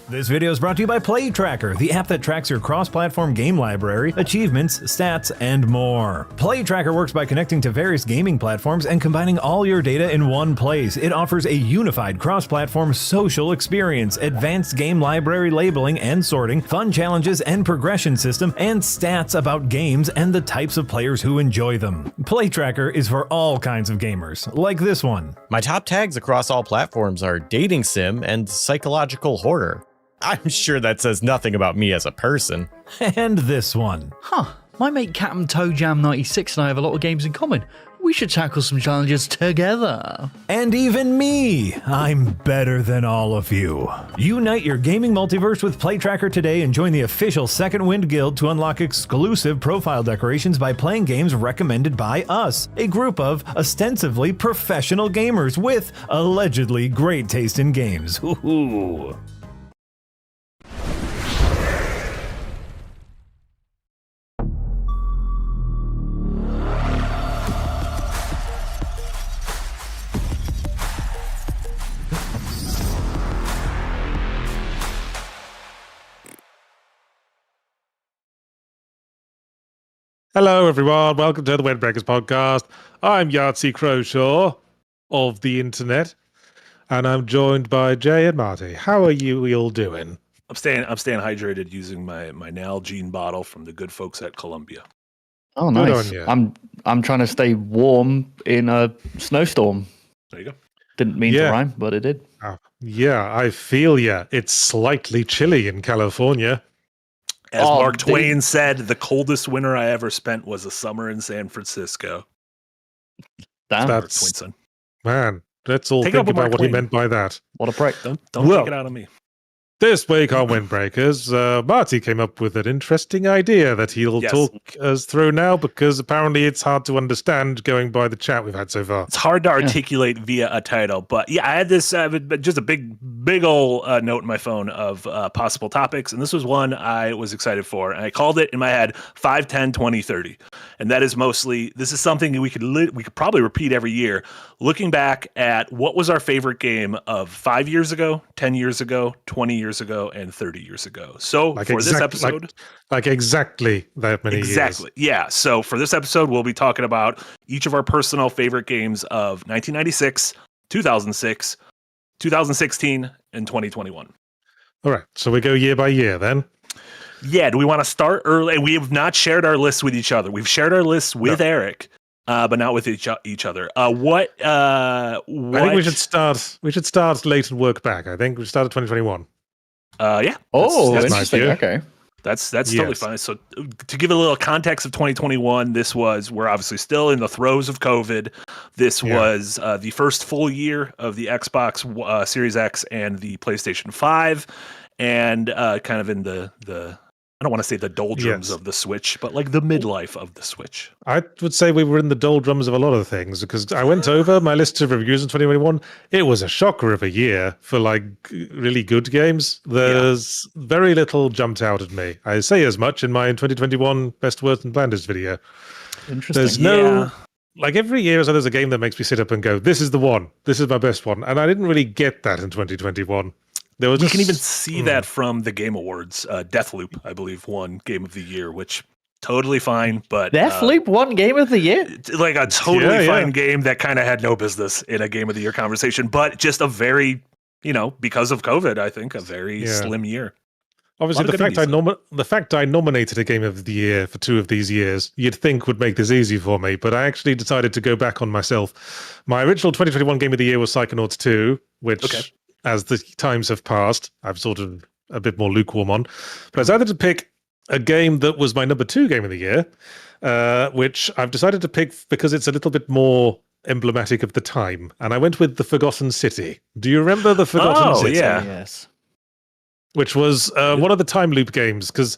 This video is brought to you by Play Tracker, the app that tracks your cross-platform game library, achievements, stats, and more. Play Tracker works by connecting to various gaming platforms and combining all your data in one place. It offers a unified cross-platform social experience, advanced game library labeling and sorting, fun challenges and progression system, and stats about games and the types of players who enjoy them. Play Tracker is for all kinds of gamers, like this one. My top tags across all platforms are dating sim and psychological hoarder. I'm sure that says nothing about me as a person. And this one. My mate Captain Toe Jam 96 and I have a lot of games in common. We should tackle some challenges together. And even me! I'm better than all of you. Unite your gaming multiverse with Play Tracker today and join the official Second Wind Guild to unlock exclusive profile decorations by playing games recommended by us, a group of ostensibly professional gamers with allegedly great taste in games. Ooh. Hello, everyone. Welcome to the Windbreakers podcast. I'm Yahtzee Crowshaw of the internet, and I'm joined by Jay and Marty. How are you all doing? I'm staying hydrated using my Nalgene bottle from the good folks at Columbia. Oh, nice. I'm trying to stay warm in a snowstorm. There you go. Didn't mean to rhyme, but it did. Yeah, I feel ya. It's slightly chilly in California. As Mark Twain said, the coldest winter I ever spent was a summer in San Francisco. Damn. That's, Twain, son. Man, let's all Take think about what he meant by that. What a prick. Don't take it out on me. This week on Windbreakers, Marty came up with an interesting idea that he'll talk us through now, because apparently it's hard to understand going by the chat we've had so far. It's hard to articulate via a title, but yeah, I had this just a big old note in my phone of possible topics, and this was one I was excited for, and I called it in my head 5, 10, 20, 30. And that is mostly, this is something we could probably repeat every year, looking back at what was our favorite game of 5 years ago, 10 years ago, 20 years ago, and 30 years ago. So this episode, like exactly that many years. Yeah. So for this episode, we'll be talking about each of our personal favorite games of 1996, 2006, 2016, and 2021. All right. So we go year by year then. Yeah. Do we want to start early? We have not shared our lists with each other. We've shared our lists with Eric, but not with each other. I think we should start. We should start late and work back. I think we started 2021. Yeah. Oh, that's interesting. nice. Okay. That's totally fine. So to give a little context of 2021, we're obviously still in the throes of COVID. This was the first full year of the Xbox Series X and the PlayStation 5, and kind of in the I don't want to say the doldrums of the Switch, but like the midlife of the Switch. I would say we were in the doldrums of a lot of things, because I went over my list of reviews in 2021. It was a shocker of a year for like really good games. There's very little jumped out at me. I say as much in my 2021 Best, Worst, and Blandest video. Interesting. There's no... Like every year, there's a game that makes me sit up and go, this is the one. This is my best one. And I didn't really get that in 2021. You can even see that from the Game Awards. Deathloop, I believe, won Game of the Year, which totally fine. But Deathloop won Game of the Year? Like a totally fine game that kind of had no business in a Game of the Year conversation, but just a very, because of COVID, I think, a very slim year. Obviously, the fact I nominated a Game of the Year for 2 of these years, you'd think would make this easy for me, but I actually decided to go back on myself. My original 2021 Game of the Year was Psychonauts 2, which... As the times have passed, I've sort of a bit more lukewarm on. But I decided to pick a game that was my number 2 game of the year, which I've decided to pick because it's a little bit more emblematic of the time. And I went with The Forgotten City. Do you remember The Forgotten City? Yeah. Yes. Which was one of the time loop games, because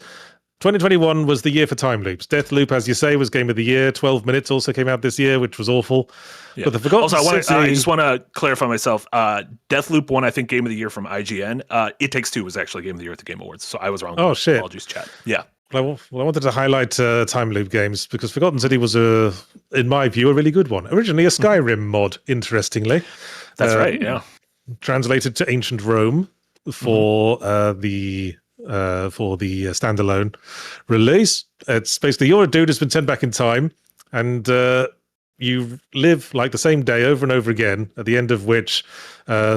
2021 was the year for time loops. Deathloop, as you say, was Game of the Year. 12 Minutes also came out this year, which was awful. Yeah. But The Forgotten City... I just want to clarify myself. Deathloop won, I think, Game of the Year from IGN. It Takes Two was actually Game of the Year at the Game Awards, so I was wrong. Oh, shit. Apologies, chat. Yeah. Well, I wanted to highlight time loop games, because Forgotten City was, in my view, a really good one. Originally a Skyrim mod, interestingly. That's right, yeah. Translated to ancient Rome. for the standalone release. It's basically you're a dude who's been sent back in time, and you live like the same day over and over again. At the end of which,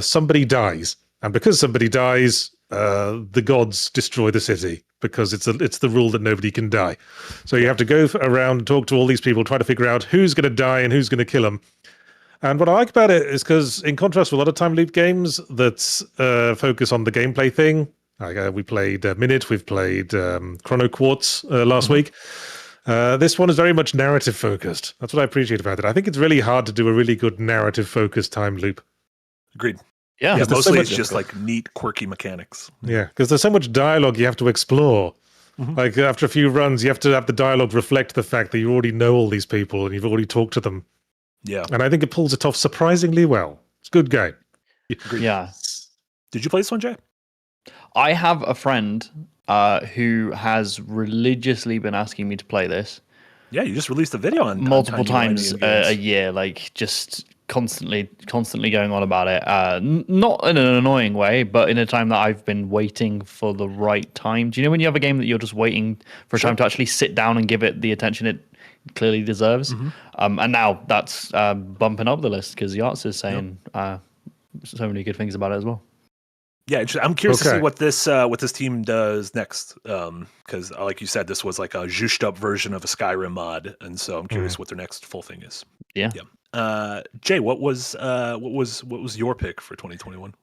somebody dies, and because somebody dies, the gods destroy the city because it's the rule that nobody can die. So you have to go around and talk to all these people, try to figure out who's going to die and who's going to kill them. And what I like about it is because, in contrast to a lot of time loop games that focus on the gameplay thing, like we played Minute, we've played Chrono Quartz last week. This one is very much narrative focused. That's what I appreciate about it. I think it's really hard to do a really good narrative focused time loop. Agreed. Yeah, mostly it's just like neat, quirky mechanics. Yeah, because there's so much dialogue you have to explore. Like after a few runs, you have to have the dialogue reflect the fact that you already know all these people and you've already talked to them. Yeah. And I think it pulls it off surprisingly well. It's a good game. Yeah. Did you play this one, Jay? I have a friend who has religiously been asking me to play this. Yeah, you just released a video on multiple Tiny times Millennium a Games. year, like just constantly going on about it. Not in an annoying way, but in a time that I've been waiting for the right time. Do you know when you have a game that you're just waiting for a time to actually sit down and give it the attention it clearly deserves? And now that's bumping up the list because Yachts is saying so many good things about it as well. Yeah, I'm curious to see what this team does next. Because, like you said, this was like a zhushed up version of a Skyrim mod, and so I'm curious what their next full thing is. Yeah. Jay, what was your pick for 2021?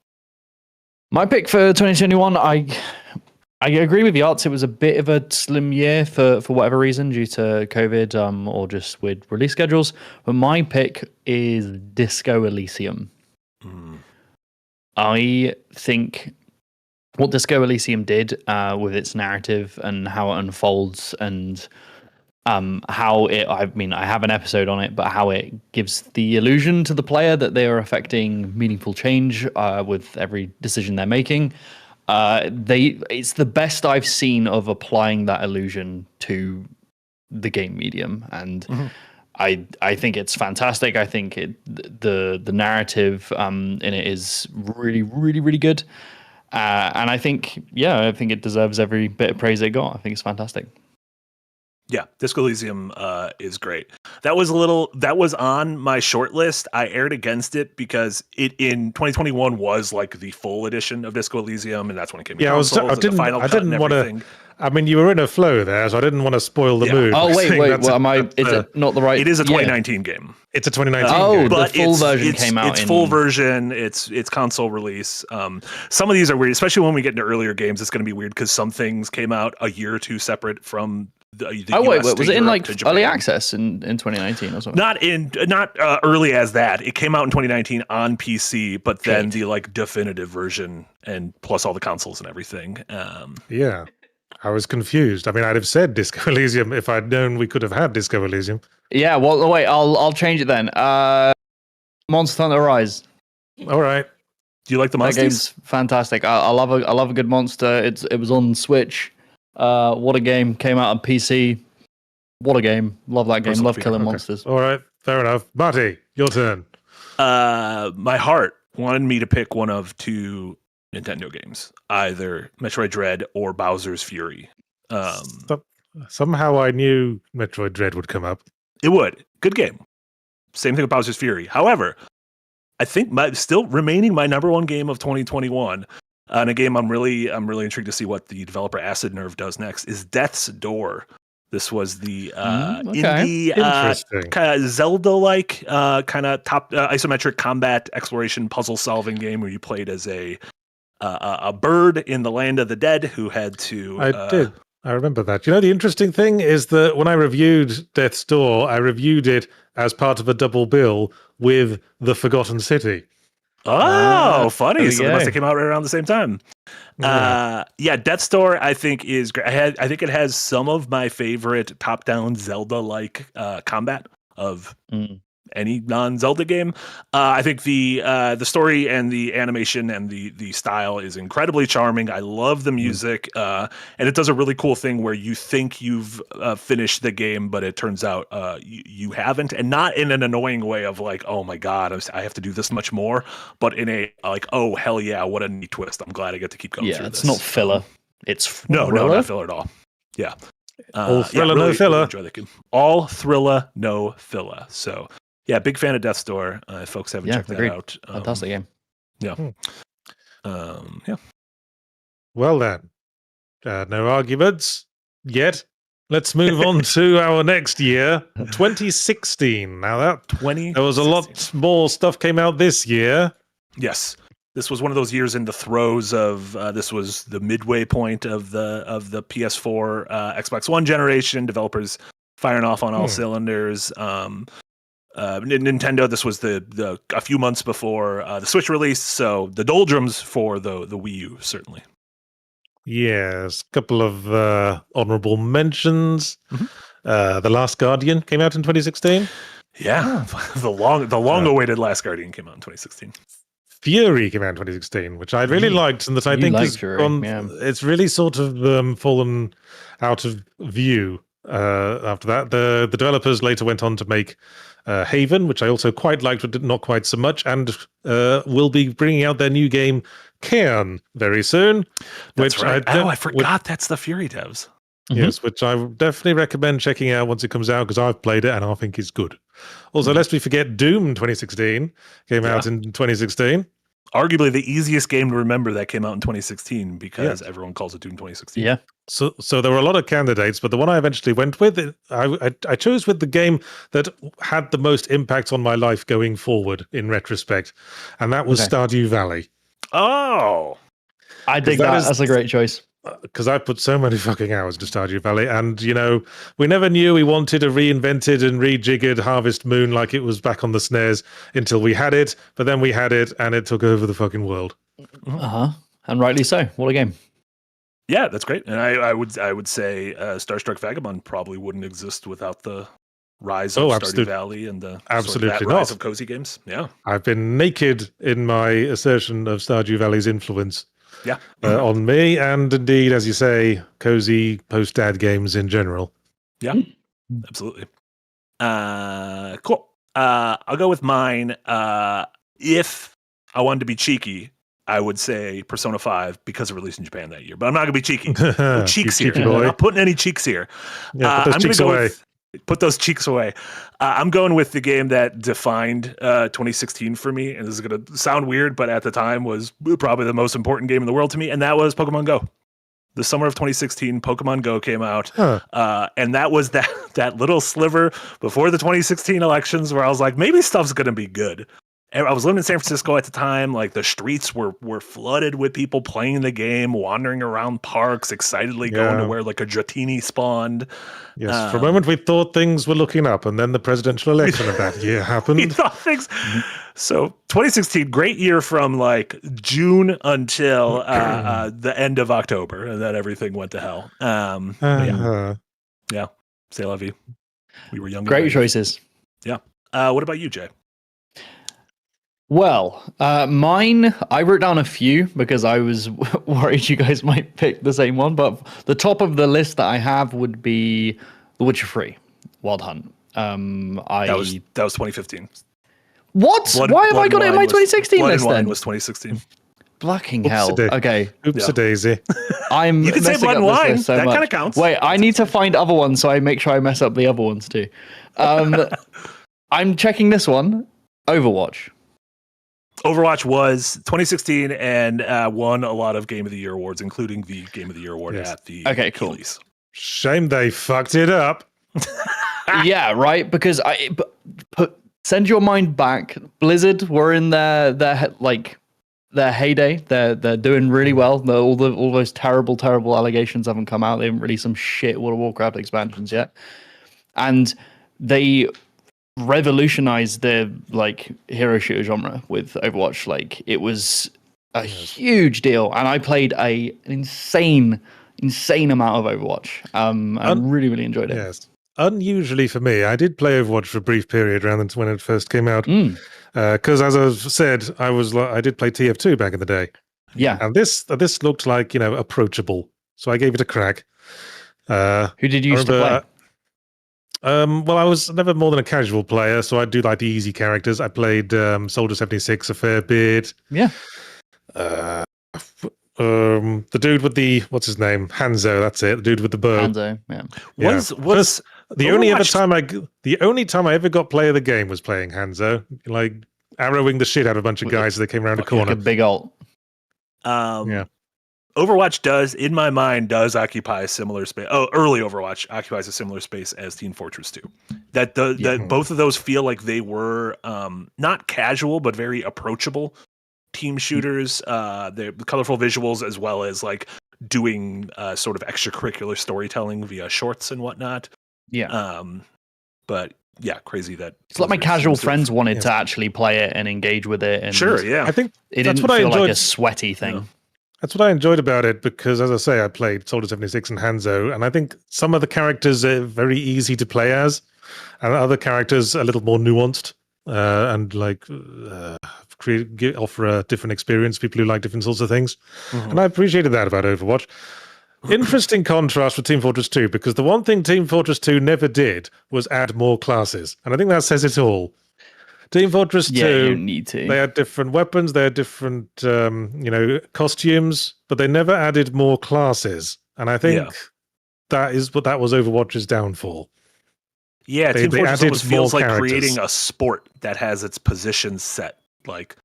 My pick for 2021, I agree with Yachts. It was a bit of a slim year for whatever reason due to COVID or just weird release schedules. But my pick is Disco Elysium. I think what Disco Elysium did with its narrative and how it unfolds and how it, I have an episode on it, but how it gives the illusion to the player that they are affecting meaningful change with every decision they're making. It's the best I've seen of applying that illusion to the game medium, and I think it's fantastic. I think the narrative in it is really, really, really good. And I think it deserves every bit of praise it got. I think it's fantastic. Yeah, Disco Elysium is great. That was on my short list. I aired against it because it in 2021 was like the full edition of Disco Elysium, and that's when it came. Yeah, I didn't want to. I mean, you were in a flow there, so I didn't want to spoil the mood. Oh wait, is it not the right? It is a 2019 game. It's a 2019 game. But the full version came out. It's full version. It's console release. Some of these are weird, especially when we get into earlier games. It's going to be weird because some things came out a year or two separate from the US was it in like Japan. early access in 2019 or something? Not early as that. It came out in 2019 on PC, but then the like definitive version and plus all the consoles and everything. Yeah. I was confused. I mean, I'd have said Disco Elysium if I'd known we could have had Disco Elysium. Yeah, well, wait, I'll change it then. Monster Hunter Rise. All right. Do you like the monsters? That game's fantastic. I love a good monster. It was on Switch. What a game. Came out on PC. What a game. Love that game. Love killing monsters. All right, fair enough. Marty, your turn. My heart wanted me to pick one of two Nintendo games, either Metroid Dread or Bowser's Fury. Somehow I knew Metroid Dread would come up. It would. Good game. Same thing with Bowser's Fury. However, I think still remaining my number one game of 2021, and a game I'm really intrigued to see what the developer Acid Nerve does next, is Death's Door. This was the indie kind of Zelda-like kind of top isometric combat exploration puzzle solving game where you played as a bird in the land of the dead who had to. I did. I remember that. You know, the interesting thing is that when I reviewed Death's Door, I reviewed it as part of a double bill with The Forgotten City. Oh, funny. So they must have came out right around the same time. Death's Door, I think, is great. I think it has some of my favorite top-down Zelda-like combat of any non-Zelda game. I think the story and the animation and the style is incredibly charming. I love the music, and it does a really cool thing where you think you've finished the game, but it turns out you haven't, and not in an annoying way of like, oh my god, I have to do this much more, but in a like, oh hell yeah, what a neat twist. I'm glad I get to keep going through this. It's not filler. It's no, not filler at all. Yeah. All thriller, no filler. Really enjoy the game. All thriller, no filler. So, yeah, big fan of Death's Door. If folks haven't checked that out. Fantastic game. Yeah. Yeah. Well then, no arguments yet. Let's move on to our next year, 2016. Now there was a lot more stuff came out this year. Yes. This was one of those years in the throes of this was the midway point of the PS4 Xbox One generation, developers firing off on all cylinders. Nintendo, this was a few months before the Switch release, so the doldrums for the Wii U, certainly. Yes, a couple of honorable mentions. The Last Guardian came out in 2016. Yeah, the long awaited Last Guardian came out in 2016. Fury came out in 2016, which I really liked, and that I think it's really sort of fallen out of view after that. The developers later went on to make Haven, which I also quite liked, but not quite so much, and will be bringing out their new game Cairn very soon. That's right. I forgot that's the Fury devs. Yes, which I would definitely recommend checking out once it comes out, because I've played it and I think it's good. Also, lest we forget, Doom 2016 came out in 2016. Arguably the easiest game to remember that came out in 2016 because everyone calls it Doom 2016. Yeah. So there were a lot of candidates, but the one I eventually went with, I chose with the game that had the most impact on my life going forward in retrospect, and that was Stardew Valley. Oh, I dig that. That's a great choice. Because I put so many fucking hours to Stardew Valley, and we never knew we wanted a reinvented and rejiggered Harvest Moon like it was back on the SNES until we had it, but then we had it and it took over the fucking world. And rightly so. What a game. Yeah, that's great. And I would say Starstruck Vagabond probably wouldn't exist without the rise of Stardew Valley and the rise of cozy games. Yeah, I've been naked in my assertion of Stardew Valley's influence. On me, and indeed, as you say, cozy post-dad games in general. Yeah, absolutely. Cool. I'll go with mine. If I wanted to be cheeky, I would say Persona 5 because it released in Japan that year. But I'm not going to be cheeky. No cheeks here. I'm not putting any cheeks here. Yeah, put those cheeks away. Put those cheeks away. I'm going with the game that defined 2016 for me, and this is going to sound weird, but at the time was probably the most important game in the world to me, and that was Pokemon Go. The summer of 2016, Pokemon Go came out, and that was that little sliver before the 2016 elections where I was like, maybe stuff's going to be good. And I was living in San Francisco at the time. Like the streets were flooded with people playing the game, wandering around parks, excitedly going to where like a Dratini spawned. Yes, for a moment we thought things were looking up, and then the presidential election of that year happened. We thought things. So 2016, great year from like June until the end of October, and then everything went to hell. Yeah, c'est la vie. We were young. Great choices. Yeah. What about you, Jay? Well, mine, I wrote down a few because I was worried you guys might pick the same one, but the top of the list that I have would be The Witcher 3, Wild Hunt. That was 2015. What? Why have I got it in my 2016 list then? Was 2016. Fucking hell. Okay. Oops-a-daisy. You can say Blood and Wine. So that kind of counts. Wait, I need to find other ones so I make sure I mess up the other ones too. I'm checking this one. Overwatch was 2016 and won a lot of Game of the Year awards, including the Game of the Year award at the Achilles. Shame they fucked it up. Yeah, right. Because send your mind back. Blizzard were in their heyday. They're doing really well. All those terrible allegations haven't come out. They haven't released some shit World of Warcraft expansions yet, and they revolutionized the hero shooter genre with Overwatch. Like it was a huge deal, and I played an insane amount of Overwatch. I really enjoyed it. Yes, unusually for me, I did play Overwatch for a brief period around when it first came out. Because as I've said, I did play TF2 back in the day. Yeah. And this looked like, approachable. So I gave it a crack. Who did you used to play? Well, I was never more than a casual player, so I do like the easy characters. I played Soldier 76 a fair bit. Yeah. The dude with the what's his name? Hanzo, that's it. The dude with the bow. Hanzo, yeah. Was the only time I ever got play of the game was playing Hanzo, like arrowing the shit out of a bunch of guys as they came around a corner. Like a big ult. Yeah. Overwatch in my mind, occupy a similar space. Oh, early Overwatch occupies a similar space as Team Fortress 2. That both of those feel like they were not casual, but very approachable team shooters. The colorful visuals, as well as like doing sort of extracurricular storytelling via shorts and whatnot. Yeah. But yeah, crazy that it's like my casual friends wanted to actually play it and engage with it. And sure, yeah. I think it didn't feel like a sweaty thing. Yeah. That's what I enjoyed about it because, as I say, I played Soldier 76 and Hanzo, and I think some of the characters are very easy to play as, and other characters are a little more nuanced and like offer a different experience. People who like different sorts of things, and I appreciated that about Overwatch. Interesting contrast with Team Fortress 2 because the one thing Team Fortress 2 never did was add more classes, and I think that says it all. Team Fortress 2, you need to. They had different weapons, they had different, costumes, but they never added more classes. And I think that was Overwatch's downfall. Yeah, Team Fortress almost feels like characters. creating a sport that has its position set. Like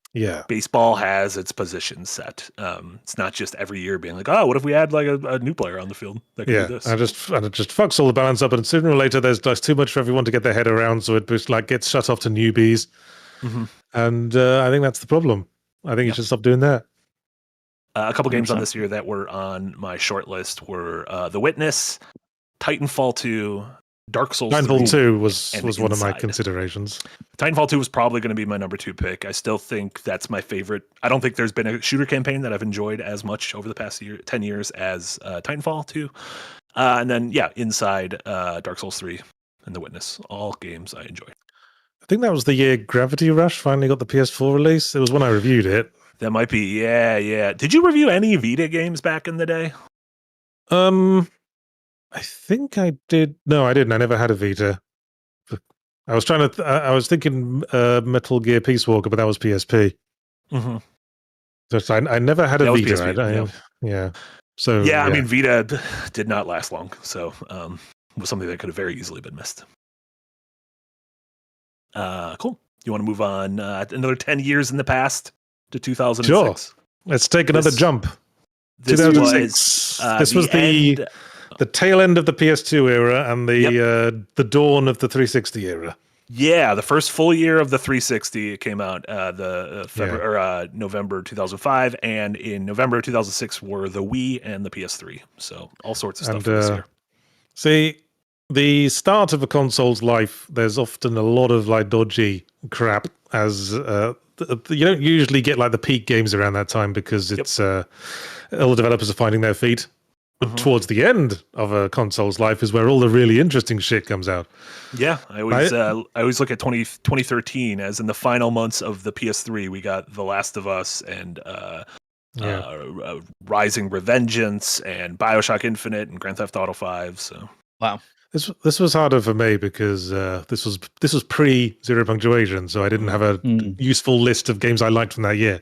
baseball has its position set. It's not just every year being like, oh, what if we add like a new player on the field that can do this? And it just fucks all the balance up, and sooner or later there's just too much for everyone to get their head around, so it just like gets shut off to newbies. And I think that's the problem. I think you should stop doing that. A couple games on this year that were on my short list were The Witness, Titanfall 2, Dark Souls 3. Titanfall 2 was one of my considerations. Titanfall 2 was probably going to be my number 2 pick. I still think that's my favorite. I don't think there's been a shooter campaign that I've enjoyed as much over the past 10 years as Titanfall 2. And then, Inside, Dark Souls 3, and The Witness. All games I enjoy. I think that was the year Gravity Rush finally got the PS4 release. It was when I reviewed it. That might be, yeah. Did you review any Vita games back in the day? I think I did. No, I didn't. I never had a Vita. I was trying to. I was thinking Metal Gear Peace Walker, but that was PSP. So I never had a Vita. PSP, So I mean, Vita did not last long, so it was something that could have very easily been missed. Cool. You want to move on another 10 years in the past to 2006? Sure. Let's take another jump. This 2006. This was the tail end of the PS2 era and the dawn of the 360 era. Yeah, the first full year of the 360 it came out November 2005, and in November 2006 were the Wii and the PS3. So all sorts of stuff for this year. See, the start of a console's life, there's often a lot of like dodgy crap, as you don't usually get like the peak games around that time because it's all the developers are finding their feet. But towards the end of a console's life is where all the really interesting shit comes out. Yeah, I always look at 2013 as in the final months of the PS3. We got The Last of Us and Rising Revengeance and BioShock Infinite and Grand Theft Auto 5. So wow, this was harder for me because this was pre Zero Punctuation, so I didn't have a useful list of games I liked from that year.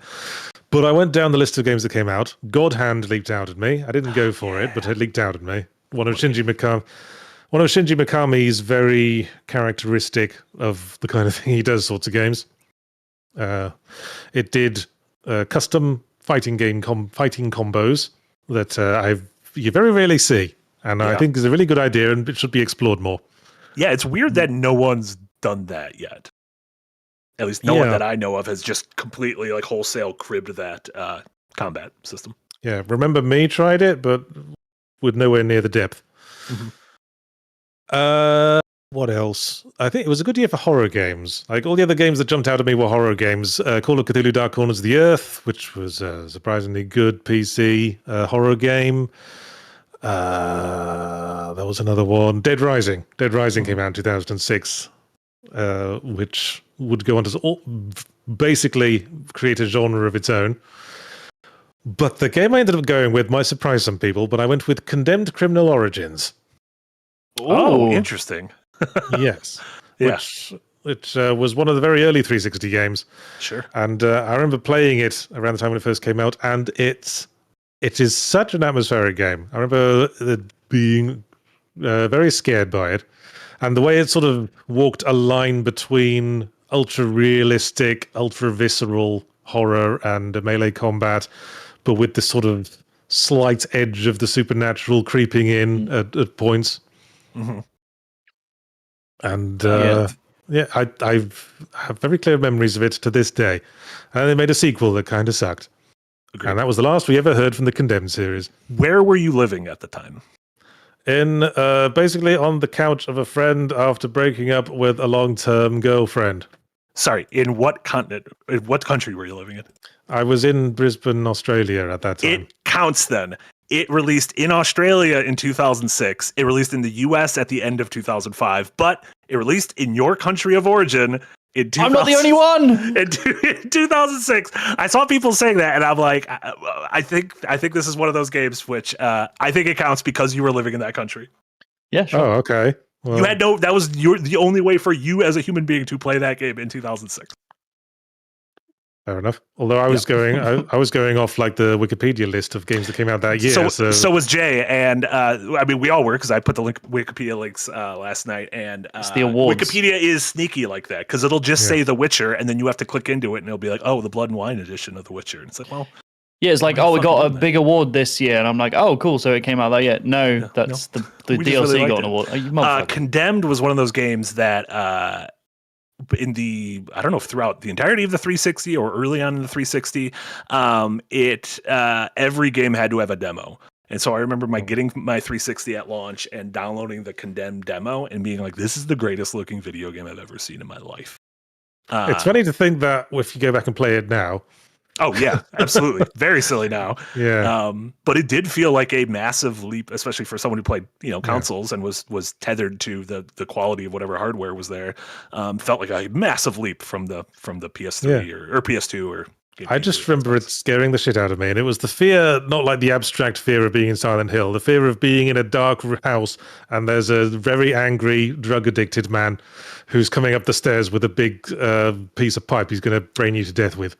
But I went down the list of games that came out. God Hand leaped out at me. I didn't go for it, but it leaped out at me. One of Shinji Mikami's very characteristic of the kind of thing he does sorts of games. It did custom fighting combos that you very rarely see. And I think is a really good idea and it should be explored more. Yeah, it's weird that no one's done that yet. At least no one that I know of has just completely like wholesale cribbed that combat system. Yeah, Remember Me tried it, but with nowhere near the depth. What else? I think it was a good year for horror games. Like all the other games that jumped out at me were horror games. Call of Cthulhu Dark Corners of the Earth, which was a surprisingly good PC horror game. There was another one. Dead Rising. Dead Rising came out in 2006, which would go on to basically create a genre of its own. But the game I ended up going with might surprise some people, but I went with Condemned Criminal Origins. Oh, interesting. Yes. Yeah. Which was one of the very early 360 games. Sure. And I remember playing it around the time when it first came out, and it is such an atmospheric game. I remember being very scared by it, and the way it sort of walked a line between ultra realistic, ultra visceral horror and melee combat, but with this sort of slight edge of the supernatural creeping in at points. Mm-hmm. And I have very clear memories of it to this day. And they made a sequel that kind of sucked. Agreed. And that was the last we ever heard from the Condemned series. Where were you living at the time? In basically on the couch of a friend after breaking up with a long-term girlfriend. Sorry, in what continent? In what country were you living in? I was in Brisbane, Australia at that time. It counts then. It released in Australia in 2006. It released in the US at the end of 2005, but it released in your country of origin in 2000, I'm not the only one. In 2006. I saw people saying that, and I'm like, I think this is one of those games which I think it counts because you were living in that country. Yeah, sure. Oh, okay. Well, You had no. That was the only way for you as a human being to play that game in 2006. fair enough. Although I was I was going off like the Wikipedia list of games that came out that year. So was Jay, and I mean we all were because I put the Wikipedia links last night, and It's the awards. Wikipedia is sneaky like that because it'll just say The Witcher, and then you have to click into it, and it'll be like, oh, the Blood and Wine edition of The Witcher, and it's like, well, Yeah, it's like, Why oh, we fucking got a done that? big award this year, and I'm like, oh, cool. So it came out that year. No, that's the We just DLC really got liked an it. award. Oh, you motherfucker. Condemned was one of those games that in the I don't know if throughout the entirety of the 360 or early on in the 360, every game had to have a demo. And so I remember getting my 360 at launch and downloading the Condemned demo and being like, this is the greatest looking video game I've ever seen in my life. it's funny to think that if you go back and play it now. Oh yeah, absolutely. Very silly now. Yeah. But it did feel like a massive leap, especially for someone who played, consoles and was tethered to the quality of whatever hardware was there. Felt like a massive leap from the PS3 or PS2 or. I just remember it scaring the shit out of me, and it was the fear, not like the abstract fear of being in Silent Hill, the fear of being in a dark house and there's a very angry, drug-addicted man who's coming up the stairs with a big piece of pipe he's going to brain you to death with.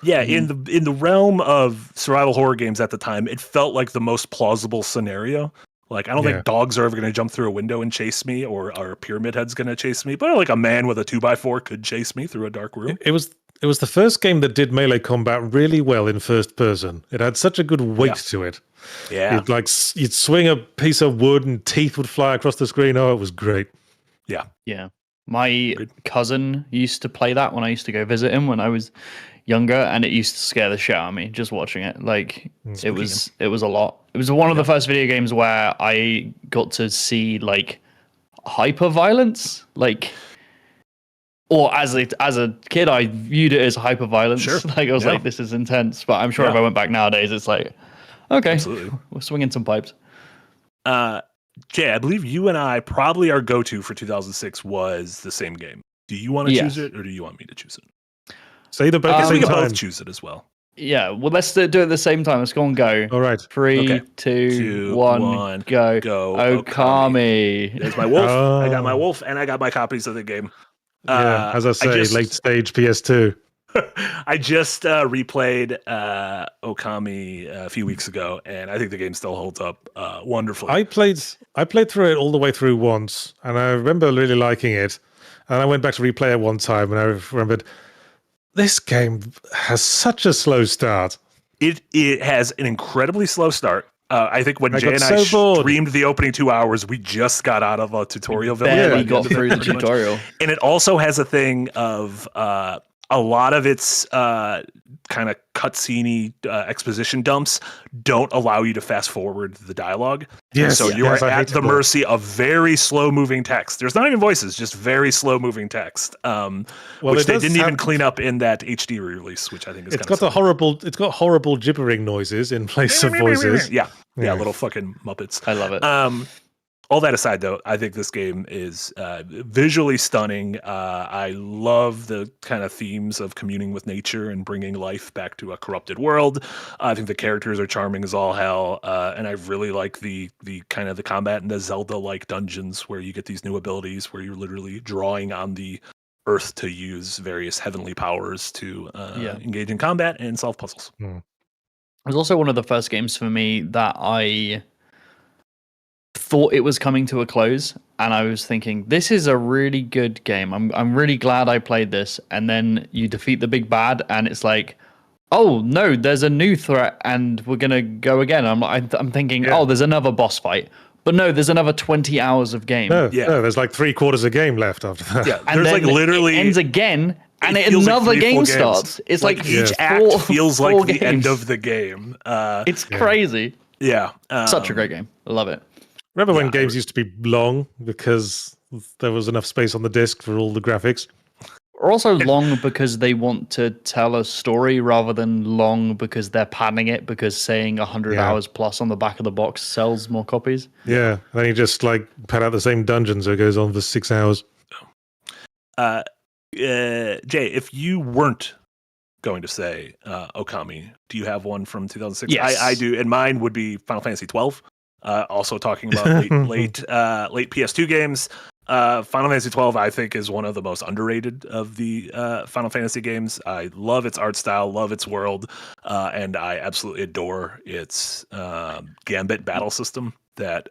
Yeah, in the realm of survival horror games at the time, it felt like the most plausible scenario. Like, I don't think dogs are ever going to jump through a window and chase me, or a pyramid head's going to chase me, but like a man with a 2x4 could chase me through a dark room. It was the first game that did melee combat really well in first person. It had such a good weight to it. Yeah. You'd swing a piece of wood and teeth would fly across the screen. Oh, it was great. Yeah. Yeah. My cousin used to play that when I used to go visit him when I was younger, and it used to scare the shit out of me just watching it. Like it was a lot. It was one of the first video games where I got to see like hyper violence, like, or as a kid I viewed it as hyper violence. Sure. Like I was like, this is intense. But I'm sure if I went back nowadays, it's like, okay, absolutely, we're swinging some pipes. Jay, I believe you and I probably our go-to for 2006 was the same game. Do you want to choose it, or do you want me to choose it? Say the both at the we same can time. both choose it as well. Yeah, well, let's do it at the same time. Let's go and go. All right. 3, 2, 1, go. Okami. There's my wolf. Oh. I got my wolf, and I got my copies of the game. Yeah, as I say, late stage PS2. I just replayed Okami a few weeks ago, and I think the game still holds up wonderfully. I played through it all the way through once, and I remember really liking it. And I went back to replay it one time, and I remembered this game has such a slow start. It has an incredibly slow start. I think when Jay and I streamed the opening 2 hours, we just got out of a tutorial village. Barely got through the tutorial. And it also has a thing of a lot of its kind of cutscene exposition dumps don't allow you to fast forward the dialogue. Yes, so you are I at hate the that. mercy of very slow moving text. There's not even voices, just very slow moving text. Which they didn't even clean up in that HD release, which I think is it's got horrible gibbering noises in place of voices. Yeah. Yeah, little fucking Muppets. I love it. All that aside, though, I think this game is visually stunning. I love the kind of themes of communing with nature and bringing life back to a corrupted world. I think the characters are charming as all hell, and I really like the kind of the combat in the Zelda-like dungeons where you get these new abilities where you're literally drawing on the earth to use various heavenly powers to engage in combat and solve puzzles. It was also one of the first games for me that I thought it was coming to a close, and I was thinking, this is a really good game. I'm really glad I played this. And then you defeat the big bad, and it's like, oh no, there's a new threat, and we're gonna go again. I'm thinking, oh, there's another boss fight. But no, there's another 20 hours of game. No, there's like 3/4 of game left after that. Yeah, and there's then like literally it ends again, and feels like another 3 game full games. starts. It's like each act feels like the end of the game. It's crazy. Yeah, Such a great game. I love it. Remember when games used to be long because there was enough space on the disc for all the graphics? Or also long because they want to tell a story rather than long because they're padding it because saying 100 hours plus on the back of the box sells more copies. Yeah, then you just like pad out the same dungeon so it goes on for 6 hours. Jay, if you weren't going to say Okami, do you have one from 2006? Yes. I do, and mine would be Final Fantasy 12. Also talking about late PS2 games. Final Fantasy 12, I think, is one of the most underrated of the Final Fantasy games. I love its art style, love its world, and I absolutely adore its Gambit battle system that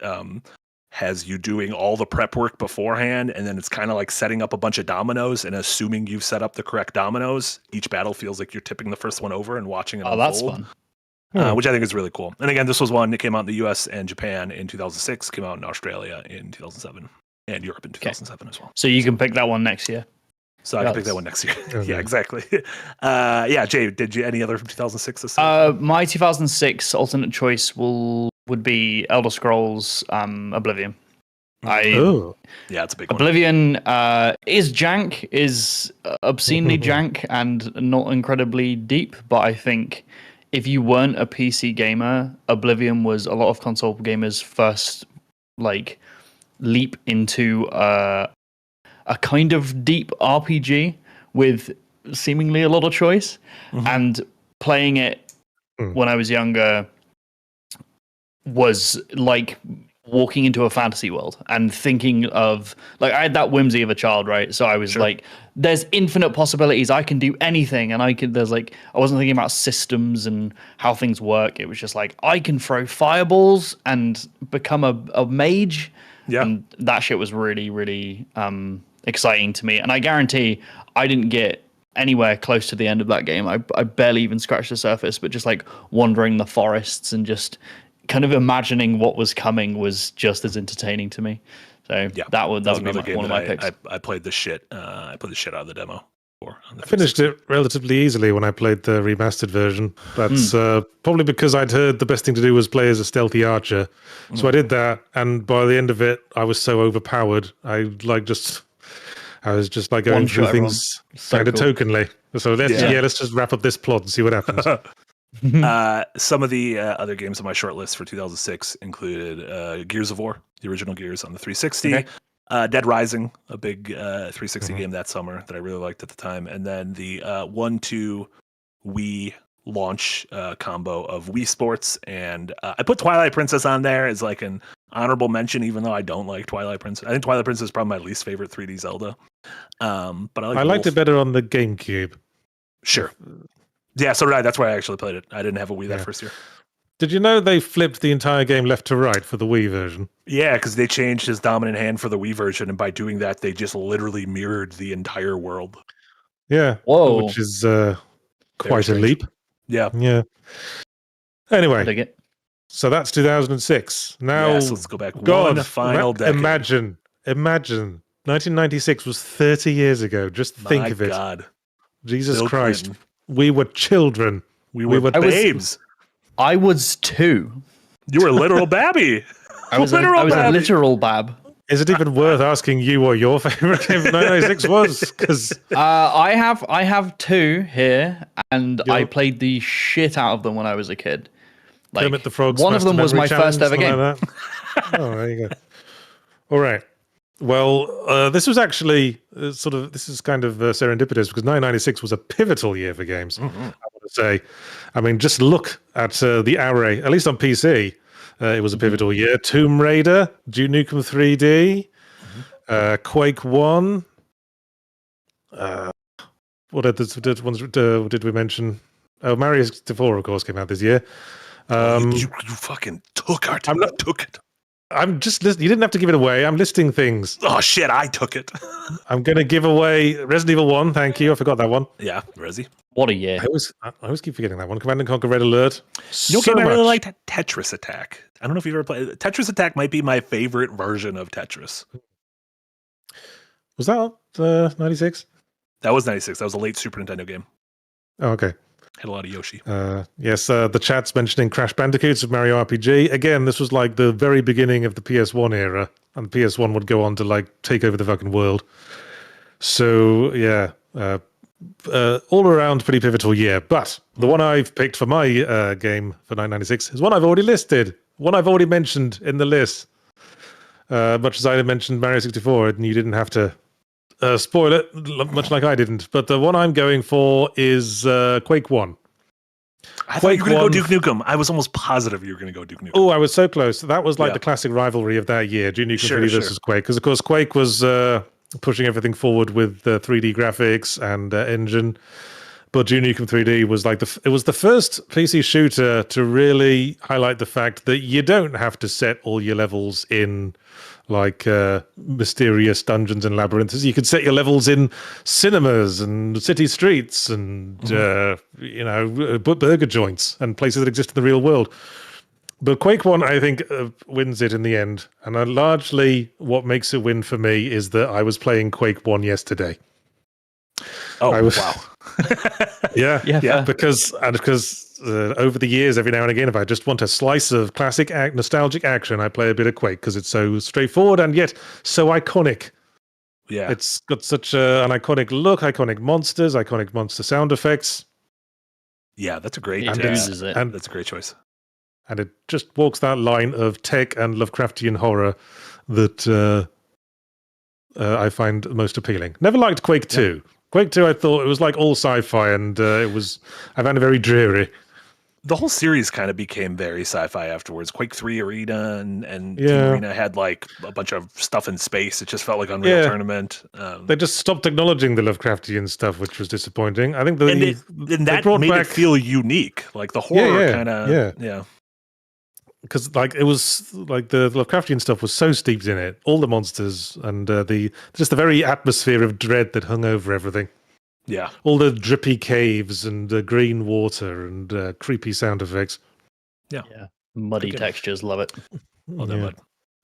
has you doing all the prep work beforehand, and then it's kind of like setting up a bunch of dominoes, and assuming you've set up the correct dominoes, each battle feels like you're tipping the first one over and watching it unfold. That's fun. Which I think is really cool. And again, this was one that came out in the US and Japan in 2006, came out in Australia in 2007, and Europe in 2007 as well. So you can pick that one next year. So I can pick that one next year. Okay. Yeah, exactly. Jay, did you any other from 2006? My 2006 alternate choice would be Elder Scrolls Oblivion. Yeah, it's a big one. Oblivion is jank, is obscenely jank and not incredibly deep, but I think if you weren't a PC gamer, Oblivion was a lot of console gamers' first like leap into a kind of deep RPG with seemingly a lot of choice. And playing it when I was younger was like walking into a fantasy world and thinking of, like, I had that whimsy of a child, right? So I was like, there's infinite possibilities. I can do anything. And I wasn't thinking about systems and how things work. It was just like, I can throw fireballs and become a mage. Yeah. And that shit was really, really exciting to me. And I guarantee I didn't get anywhere close to the end of that game. I barely even scratched the surface, but just like wandering the forests and just kind of imagining what was coming was just as entertaining to me. So that would be one of my picks. I played the shit. I played the shit out of the demo. I finished it relatively easily when I played the remastered version. That's probably because I'd heard the best thing to do was play as a stealthy archer. So I did that, and by the end of it, I was so overpowered. I was just like going through things kind of tokenly. So let's just wrap up this plot and see what happens. Some of the other games on my short list for 2006 included Gears of War, the original Gears on the 360, Dead Rising, a big 360 game that summer that I really liked at the time, and then the 1-2 Wii launch combo of Wii Sports, and I put Twilight Princess on there as like an honorable mention, even though I don't like Twilight Princess. I think Twilight Princess is probably my least favorite 3D Zelda. But I liked it better on the GameCube. Sure. Yeah, so did I. That's why I actually played it. I didn't have a Wii that first year. Did you know they flipped the entire game left to right for the Wii version? Yeah, because they changed his dominant hand for the Wii version, and by doing that, they just literally mirrored the entire world. Yeah. Whoa. Which is quite a leap. Yeah. Yeah. Anyway, so that's 2006. Now, so let's go back one final decade. Imagine 1996 was 30 years ago. Just think of it. God. Jesus Bill Christ. Clinton. We were children. We were babes. I was 2. You were a literal babby. I was a literal bab. Is it even worth asking you what your favorite game of 1996 was? Because I have 2 here, and I played the shit out of them when I was a kid. Like, Kermit the Frog's one of them was Memory my first Challenge, ever game. something like that. Oh, there you go. All right. Well, this was actually this is kind of serendipitous because 1996 was a pivotal year for games. I want to say, I mean, just look at the array. At least on PC, it was a pivotal year. Tomb Raider, Duke Nukem 3D, Quake 1. What other ones did we mention? Oh, Mario 64, of course, came out this year. You fucking took it. Took it. I'm just listening. You didn't have to give it away. I'm listing things. Oh shit! I took it. I'm going to give away Resident Evil 1. Thank you. I forgot that one. Yeah, Resi. What a year. I always keep forgetting that one. Command and Conquer Red Alert. You know, game I really liked Tetris Attack. I don't know if you've ever played Tetris Attack. Might be my favorite version of Tetris. Was that 96? That was 96. That was a late Super Nintendo game. Oh, okay. Had a lot of Yoshi. Yes, the chat's mentioning Crash Bandicoot of Mario RPG. Again, this was like the very beginning of the PS1 era, and the PS1 would go on to like take over the fucking world. So yeah, all around pretty pivotal year. But the one I've picked for my game for 1996 is one I've already listed, one I've already mentioned in the list. Much as I mentioned Mario 64, and you didn't have to spoil it, much like I didn't. But the one I'm going for is Quake 1. I thought you were going to go Duke Nukem. I was almost positive you were going to go Duke Nukem. Oh, I was so close. That was like the classic rivalry of that year, Duke Nukem 3D versus Quake. Because, of course, Quake was pushing everything forward with 3D graphics and engine. But Duke Nukem 3D was like it was the first PC shooter to really highlight the fact that you don't have to set all your levels in like mysterious dungeons and labyrinths. You could set your levels in cinemas and city streets and burger joints and places that exist in the real world. But Quake 1, I think, wins it in the end. And largely what makes it win for me is that I was playing Quake 1 yesterday. Oh, wow. Yeah. Because over the years, every now and again, if I just want a slice of classic nostalgic action, I play a bit of Quake because it's so straightforward and yet so iconic. Yeah. It's got such an iconic look, iconic monsters, iconic monster sound effects. Yeah, that's a great That's a great choice. And it just walks that line of tech and Lovecraftian horror that I find most appealing. Never liked Quake 2. Quake 2, I thought it was like all sci-fi, and I found it very dreary. The whole series kind of became very sci-fi afterwards. Quake 3 Arena and Team Arena had like a bunch of stuff in space. It just felt like Unreal Tournament. They just stopped acknowledging the Lovecraftian stuff, which was disappointing. I think that made it feel unique. Like the horror kind of because like it was like the Lovecraftian stuff was so steeped in it, all the monsters and the very atmosphere of dread that hung over everything. Yeah, all the drippy caves and green water and creepy sound effects. Yeah. Muddy textures, love it. Mud.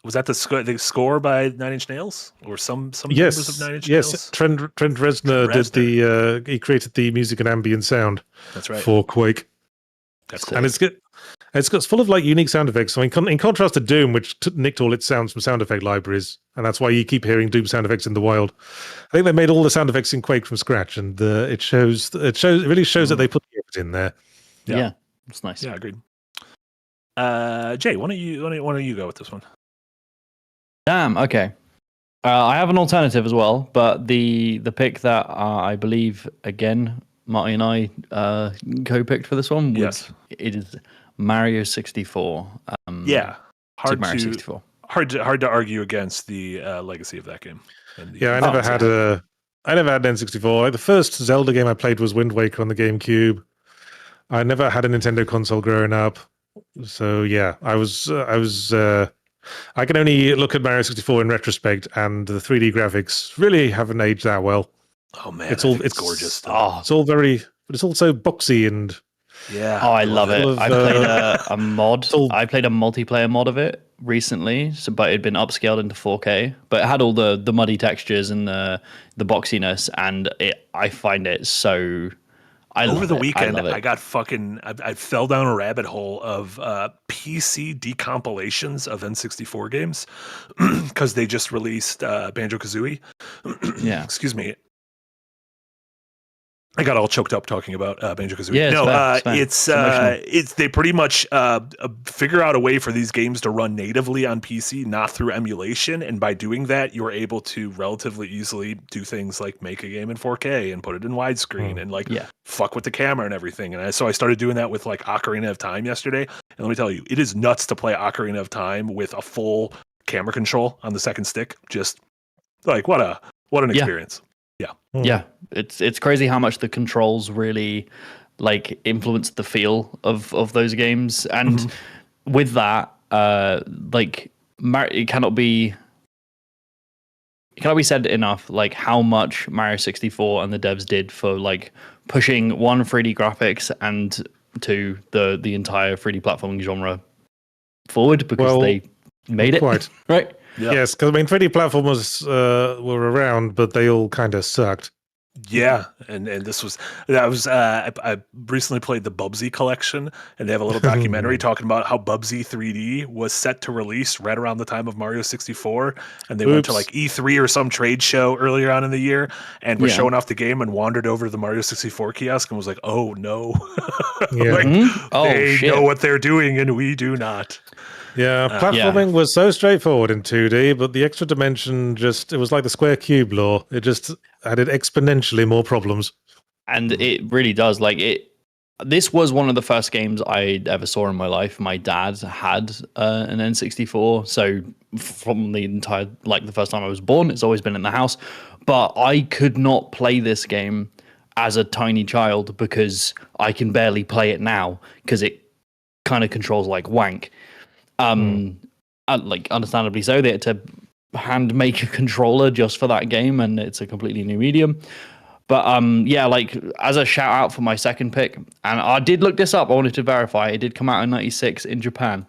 Was that the score by Nine Inch Nails or some members of Nine Inch Nails? Yes, Trent Reznor did he created the music and ambient sound. That's right. For Quake. That's cool. And it's good. It's full of like unique sound effects. I mean, in contrast to Doom, which nicked all its sounds from sound effect libraries, and that's why you keep hearing Doom sound effects in the wild. I think they made all the sound effects in Quake from scratch, and it really shows that they put the effort in there. Yeah, it's nice. Yeah, agreed. Jay, why don't you go with this one? Damn. Okay. I have an alternative as well, but the pick that I believe again Marty and I co-picked for this one. It is Mario 64. Hard Mario 64. Hard to argue against the legacy of that game. I never had an N64. Like the first Zelda game I played was Wind Waker on the GameCube. I never had a Nintendo console growing up, so yeah, I can only look at Mario 64 in retrospect, and the 3D graphics really haven't aged that well. Oh man, it's gorgeous. It's all very, but it's also boxy and I love it. I played a mod. I played a multiplayer mod of it recently, but it'd been upscaled into 4K. But it had all the muddy textures and the boxiness, and I find it so. Over the weekend, I got I fell down a rabbit hole of PC decompilations of N64 games because they just released Banjo-Kazooie. Yeah. Excuse me. I got all choked up talking about Banjo-Kazooie. Yeah, it's they pretty much figure out a way for these games to run natively on PC, not through emulation. And by doing that, you're able to relatively easily do things like make a game in 4K and put it in widescreen and fuck with the camera and everything. And so I started doing that with like Ocarina of Time yesterday. And let me tell you, it is nuts to play Ocarina of Time with a full camera control on the second stick. Just like what an experience. Yeah, it's crazy how much the controls really like influence the feel of those games, and with that, it cannot be said enough like how much Mario 64 and the devs did for like pushing one 3D graphics and two the entire 3D platforming genre forward because they made it right. Yeah. Yes, because I mean, 3D platformers were around, but they all kind of sucked. Yeah, and I recently played the Bubsy collection, and they have a little documentary talking about how Bubsy 3D was set to release right around the time of Mario 64, and they went to like E3 or some trade show earlier on in the year, and were showing off the game, and wandered over to the Mario 64 kiosk and was like, "Oh no, they know what they're doing, and we do not." Yeah, platforming was so straightforward in 2D, but the extra dimension it was like the square cube law. It just added exponentially more problems. And it really does. This was one of the first games I ever saw in my life. My dad had an N64, so from the entire, the first time I was born, it's always been in the house. But I could not play this game as a tiny child because I can barely play it now because it kind of controls like wank. Understandably so, they had to hand make a controller just for that game, and it's a completely new medium. But as a shout out for my second pick, and I did look this up, I wanted to verify it did come out in 96 in Japan.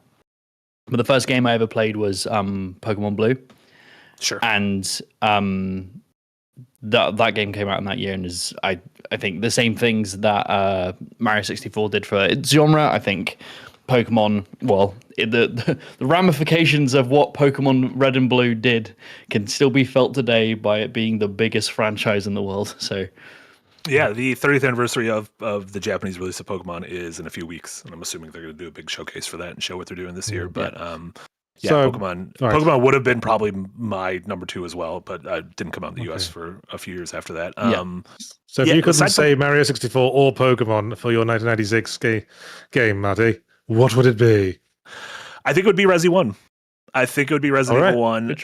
But the first game I ever played was Pokemon Blue. Sure. And that game came out in that year, and is I think the same things that Mario 64 did for its genre. I think Pokemon, the ramifications of what Pokemon Red and Blue did can still be felt today by it being the biggest franchise in the world. So, yeah, the 30th anniversary of the Japanese release of Pokemon is in a few weeks, and I'm assuming they're going to do a big showcase for that and show what they're doing this year. But Pokemon would have been probably my number 2 as well, but didn't come out in the US for a few years after that. So if you couldn't say Mario 64 or Pokemon for your 1996 game, Matty, what would it be? I think it would be Resi 1. I think it would be Resident Evil 1.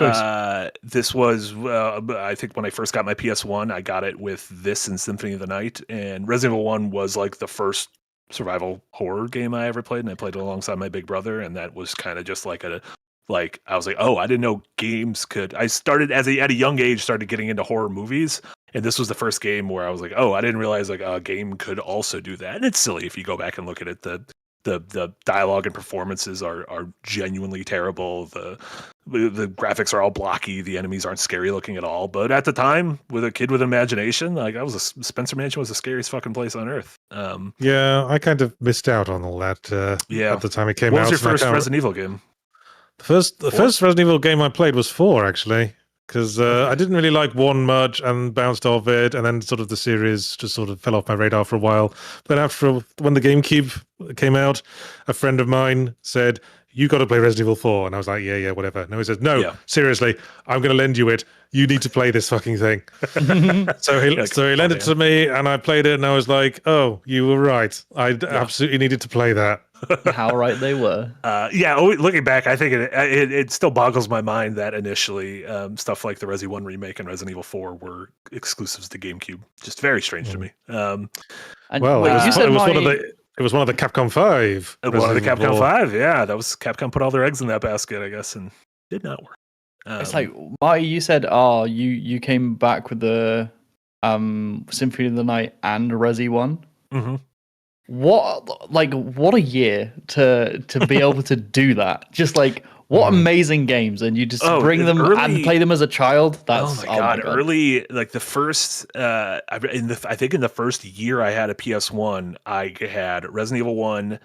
This was, I think when I first got my PS1, I got it with this and Symphony of the Night. And Resident Evil 1 was like the first survival horror game I ever played. And I played it alongside my big brother. And that was kind of just I was like, oh, I didn't know games could. I started at a young age, started getting into horror movies. And this was the first game where I was like, oh, I didn't realize a game could also do that. And it's silly if you go back and look at it. The dialogue and performances are genuinely terrible. The graphics are all blocky. The enemies aren't scary looking at all. But at the time, with a kid with imagination, Spencer Mansion was the scariest fucking place on earth. I kind of missed out on all that. At the time it came out. What was your first Resident Evil game? The first Resident Evil game I played was 4, actually. Because I didn't really like 1 much and bounced off it, and then sort of the series just sort of fell off my radar for a while. Then when the GameCube came out, a friend of mine said, "You got to play Resident Evil 4," and I was like, "Yeah, whatever." No, he says, "No, seriously, I'm going to lend you it. You need to play this fucking thing." so he lent it to me, and I played it, and I was like, "Oh, you were right. I absolutely needed to play that." How right they were. Looking back, I think it still boggles my mind that initially stuff like the Resi 1 remake and Resident Evil 4 were exclusives to GameCube. Just very strange to me. It was one of the Capcom 5. One of the Capcom 5, yeah. That was Capcom put all their eggs in that basket, I guess, and did not work. It's like, Marty, you said, you came back with the Symphony of the Night and Resi 1. Mm-hmm. What a year to be able to do that. Just what amazing games, and you just bring them and play them as a child. That's my god. Early, the first I think in the first year I had a PS1, I had Resident Evil 1,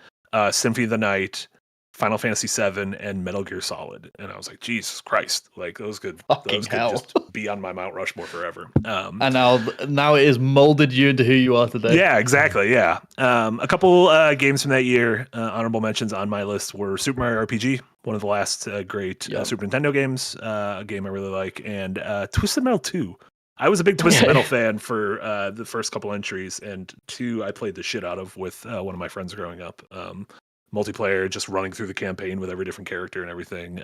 Symphony of the Night, Final Fantasy VII, and Metal Gear Solid. And I was like, Jesus Christ, like those could hell. just be on my Mount Rushmore forever. And now it has molded you into who you are today. Yeah, exactly. Yeah. A couple games from that year, honorable mentions on my list were Super Mario RPG, one of the last great Super Nintendo games, a game I really like, and Twisted Metal 2. I was a big Twisted Metal fan for the first couple entries, and 2 I played the shit out of with one of my friends growing up. Multiplayer, just running through the campaign with every different character and everything.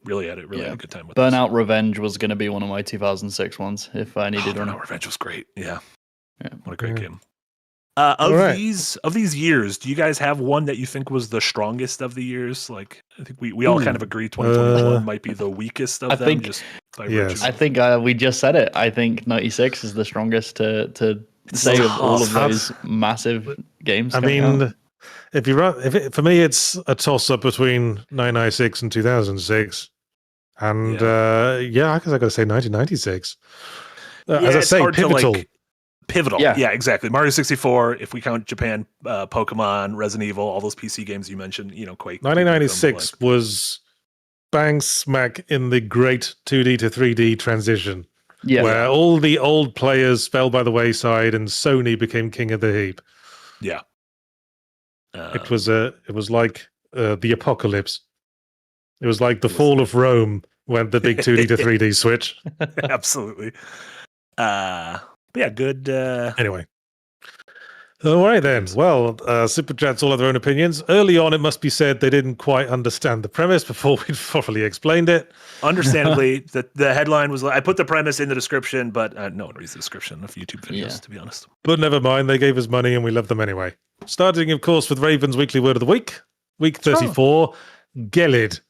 Really had a good time with Burnout Revenge was going to be one of my 2006 ones if I needed one. Burnout Revenge was great. Yeah. What a great game. Right. Of these years, do you guys have one that you think was the strongest of the years? Like, I think we all kind of agree 2021 might be the weakest of them. I think we just said it. I think 96 is the strongest to say of all of those massive games. I mean, for me, it's a toss up between 1996 and 2006, and I guess I got to say 1996. As I say, pivotal. Pivotal. Yeah, exactly. Mario 64, if we count Japan, Pokemon, Resident Evil, all those PC games you mentioned, Quake. 1996 was bang smack in the great 2D to 3D transition, where all the old players fell by the wayside and Sony became king of the heap. Yeah. It was like the apocalypse. It was like the fall of Rome when the big 2D to 3D switch. Absolutely. But yeah, good. Anyway. All right, then. Well, Super Chats all have their own opinions. Early on, it must be said they didn't quite understand the premise before we properly explained it. Understandably, the headline was, I put the premise in the description, but no one reads the description of YouTube videos, to be honest. But never mind, they gave us money and we love them anyway. Starting, of course, with Raven's Weekly Word of the Week. Week 34, Gelid.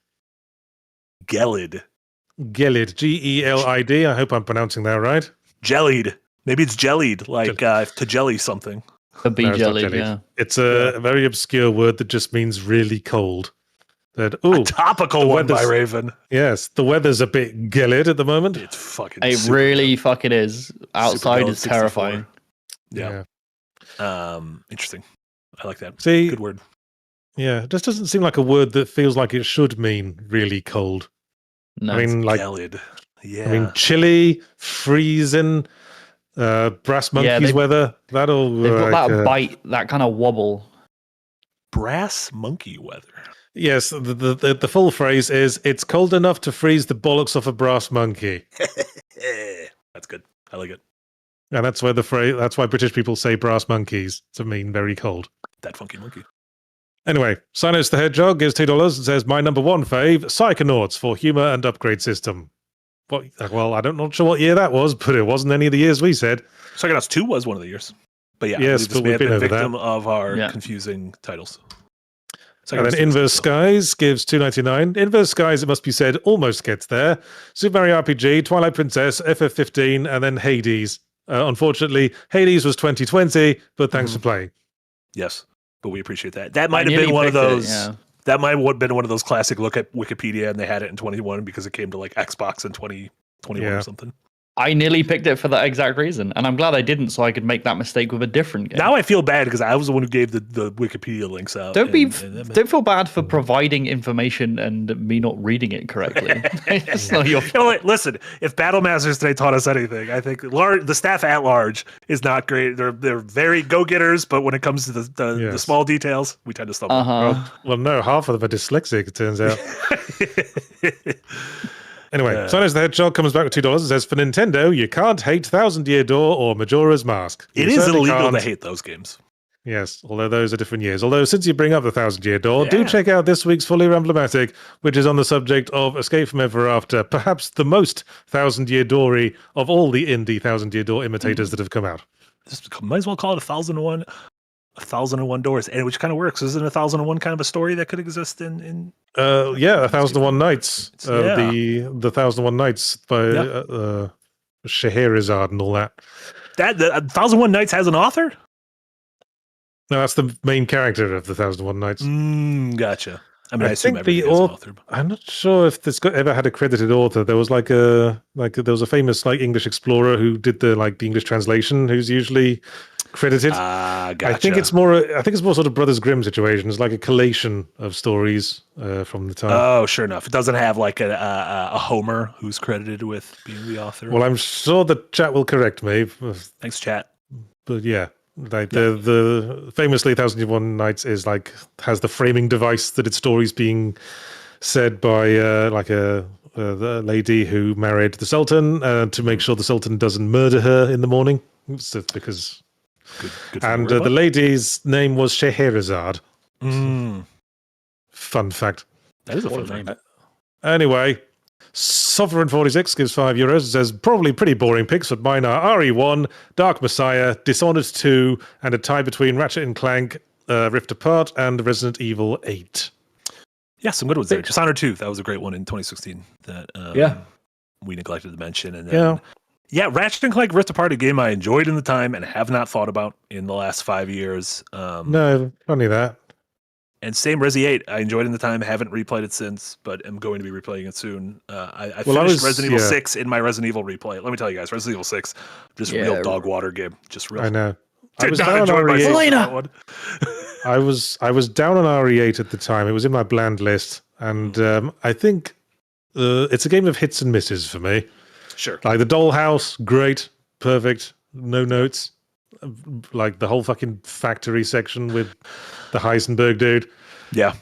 Gelid. Gelid, I hope I'm pronouncing that right. Jellied. Maybe it's jellied, like to jelly something. Jellied, yeah. It's a very obscure word that just means really cold. A topical one by Raven. Yes, the weather's a bit gelid at the moment. It's fucking. It really fucking is. Outside is terrifying. Yeah. Interesting. I like that. See, good word. Yeah, it just doesn't seem like a word that feels like it should mean really cold. No, I mean, like gelid. Yeah. I mean, chilly, freezing. Brass monkeys weather. That'll they've got that bite, that kind of wobble. Brass monkey weather. Yes, the full phrase is, it's cold enough to freeze the bollocks off a brass monkey. That's good. I like it. And that's why that's why British people say brass monkeys, to mean very cold. That funky monkey. Anyway, Sinos the Hedgehog gives $2 and says, my number one fave, Psychonauts for humor and upgrade system. Well, I'm not sure what year that was, but it wasn't any of the years we said. Psychonauts 2 was one of the years. But yeah, yes, but we've been victim of our confusing titles. And then Inverse Skies gives $2.99. Inverse Skies, it must be said, almost gets there. Super Mario RPG, Twilight Princess, FF15, and then Hades. Unfortunately, Hades was 2020, but thanks for playing. Yes, but we appreciate that. That might have been one of those. That might have been one of those classic look at Wikipedia and they had it in 2021 because it came to like Xbox in 2021 or something. I nearly picked it for that exact reason, and I'm glad I didn't, so I could make that mistake with a different game. Now I feel bad because I was the one who gave the Wikipedia links out. Don't feel bad for providing information and me not reading it correctly. It's not your fault. Listen, if Battle Masters today taught us anything, I think the staff at large is not great. They're very go-getters, but when it comes to the small details, we tend to stumble. Well, no, half of them are dyslexic, it turns out. Anyway, Sinos the Hedgehog comes back with $2 and says, for Nintendo, you can't hate Thousand Year Door or Majora's Mask. It is illegal to hate those games. Yes, although those are different years. Although, since you bring up the Thousand Year Door, do check out this week's Fully Emblematic, which is on the subject of Escape from Ever After, perhaps the most Thousand Year Door-y of all the indie Thousand Year Door imitators that have come out. Might as well call it 1001 Doors, and which kind of works. Isn't 1001 kind of a story that could exist in 1001 Nights, the 1001 Nights by Scheherazade and all that. That the 1001 Nights has an author? No, that's the main character of the 1001 Nights. Gotcha. I mean, I assume think the author. I'm not sure if this ever had a credited author. There was there was a famous English explorer who did the English translation, who's usually credited. Gotcha. I think it's more sort of Brothers Grimm situation. It's like a collation of stories from the time. Oh, sure enough. It doesn't have like a Homer who's credited with being the author. Well, I'm sure the chat will correct me. Thanks, chat. But yeah, like the famously 1001 Nights is like has the framing device that its stories being said by the lady who married the Sultan to make sure the Sultan doesn't murder her in the morning. Because good and the lady's name was Scheherazade. Fun fact. That is a fun name. Anyway, Sovereign46 gives €5. Says probably pretty boring picks, but mine are RE1, Dark Messiah, Dishonored 2, and a tie between Ratchet and Clank, Rift Apart, and Resident Evil 8. Yeah, some good ones there. Dishonored 2, that was a great one in 2016 that we neglected to mention. And then, Ratchet and Clank Rift Apart, a game I enjoyed in the time and have not thought about in the last 5 years. No, funny that. And same Resi 8, I enjoyed in the time, haven't replayed it since, but am going to be replaying it soon. I finished Resident Evil 6 in my Resident Evil replay. Let me tell you guys, Resident Evil 6, just real dog water game. Just real. I know. I was down on RE8. I was down on RE8 at the time. It was in my bland list, and I think it's a game of hits and misses for me. Sure. Like the Dollhouse, great, perfect, no notes. Like the whole fucking factory section with the Heisenberg dude. Yeah,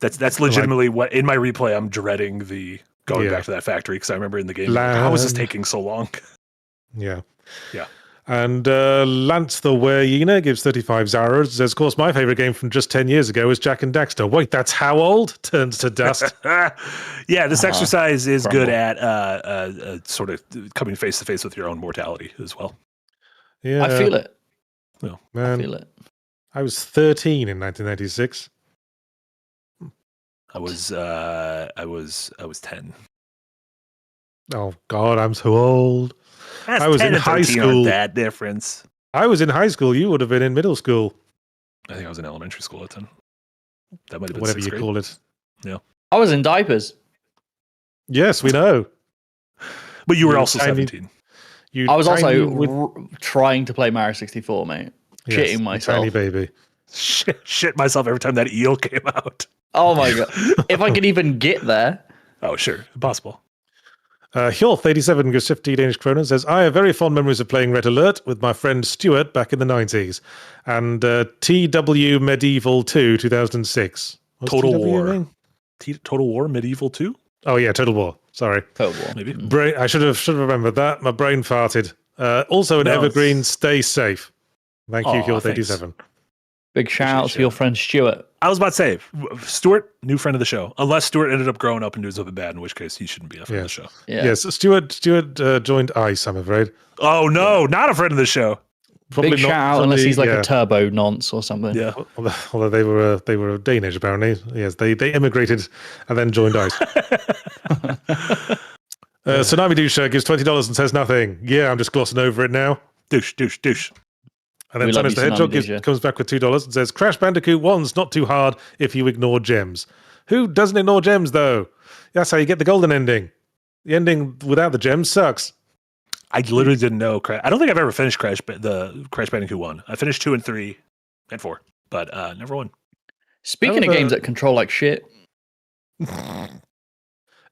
that's legitimately what in my replay I'm dreading the going back to that factory because I remember in the game how is this taking so long? Yeah. Yeah. And Lance the Hyena gives 35 Zaras. Says, of course, my favorite game from just 10 years ago was Jack and Daxter. Wait, that's how old? Turns to dust. Yeah, this exercise is good at sort of coming face to face with your own mortality as well. Yeah, I feel it. No, man, I feel it. I was 13 in 1996. I was 10. Oh God, I'm so old. That's I was in high school. That difference. I was in high school. You would have been in middle school. I think I was in elementary school at 10. That might have been whatever you grade. call it. Yeah. I was in diapers. Yes, we know. But you were also 17. I was also trying to play Mario 64, mate. Yes, Shitting myself. Tiny baby. Shit myself every time that eel came out. Oh my god. If I could even get there. Oh, sure. Impossible. Hjorth87 gives 50 Danish kroner, says, I have very fond memories of playing Red Alert with my friend Stuart back in the 90s. And TW Medieval 2, 2006. What's Total TW War. mean? Total War Medieval 2? Oh, yeah, Total War. Sorry. Total War. Maybe. I should have remembered that. My brain farted. Also, an evergreen, stay safe. Thank you, Hjorth87. Big shout out to your friend Stuart. I was about to say, Stuart, new friend of the show. Unless Stuart ended up growing up and doing something bad, in which case he shouldn't be a friend of the show. Yeah. Yes, Stuart joined ICE, I'm afraid. Oh, no, not a friend of the show. Probably Big shout out unless he's like a turbo nonce or something. Yeah. Although they were Danish, apparently. Yes, they immigrated and then joined ICE. Tsunami Dusha gives $20 and says nothing. Yeah, I'm just glossing over it now. Douche. And then Thomas the Hedgehog comes back with $2 and says, Crash Bandicoot 1's not too hard if you ignore gems. Who doesn't ignore gems, though? That's how you get the golden ending. The ending without the gems sucks. I literally didn't know. I don't think I've ever finished the Crash Bandicoot 1. I finished 2 and 3 and 4, but never 1. Speaking of games that control like shit.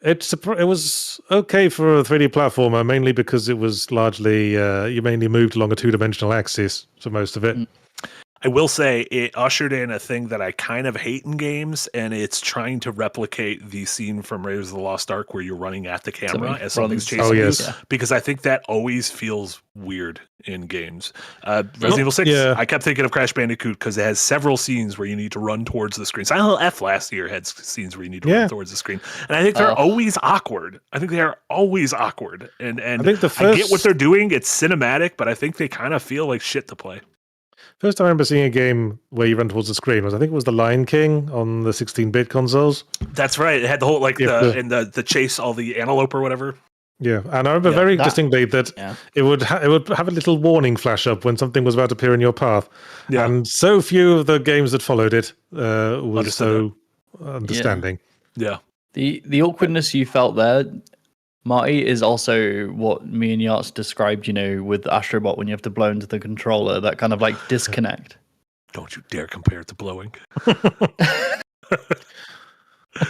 It was okay for a 3D platformer, mainly because it was largely you mainly moved along a two-dimensional axis for most of it. I will say it ushered in a thing that I kind of hate in games, and it's trying to replicate the scene from Raiders of the Lost Ark where you're running at the camera as something's chasing you. Because I think that always feels weird in games. Resident Evil 6, I kept thinking of Crash Bandicoot because it has several scenes where you need to run towards the screen. Silent Hill F last year had scenes where you need to run towards the screen. And I think they're always awkward. And I think I get what they're doing. It's cinematic, but I think they kind of feel like shit to play. First time I remember seeing a game where you run towards the screen was, I think it was The Lion King on the 16-bit consoles. That's right. It had the whole, the chase, all the antelope or whatever. Yeah, and I remember very distinctly that it would have a little warning flash up when something was about to appear in your path. Yeah. And so few of the games that followed it was so understanding. Yeah. The awkwardness you felt there Marty is also what me and Yachts described, with Astrobot when you have to blow into the controller, that kind of like disconnect. Don't you dare compare it to blowing.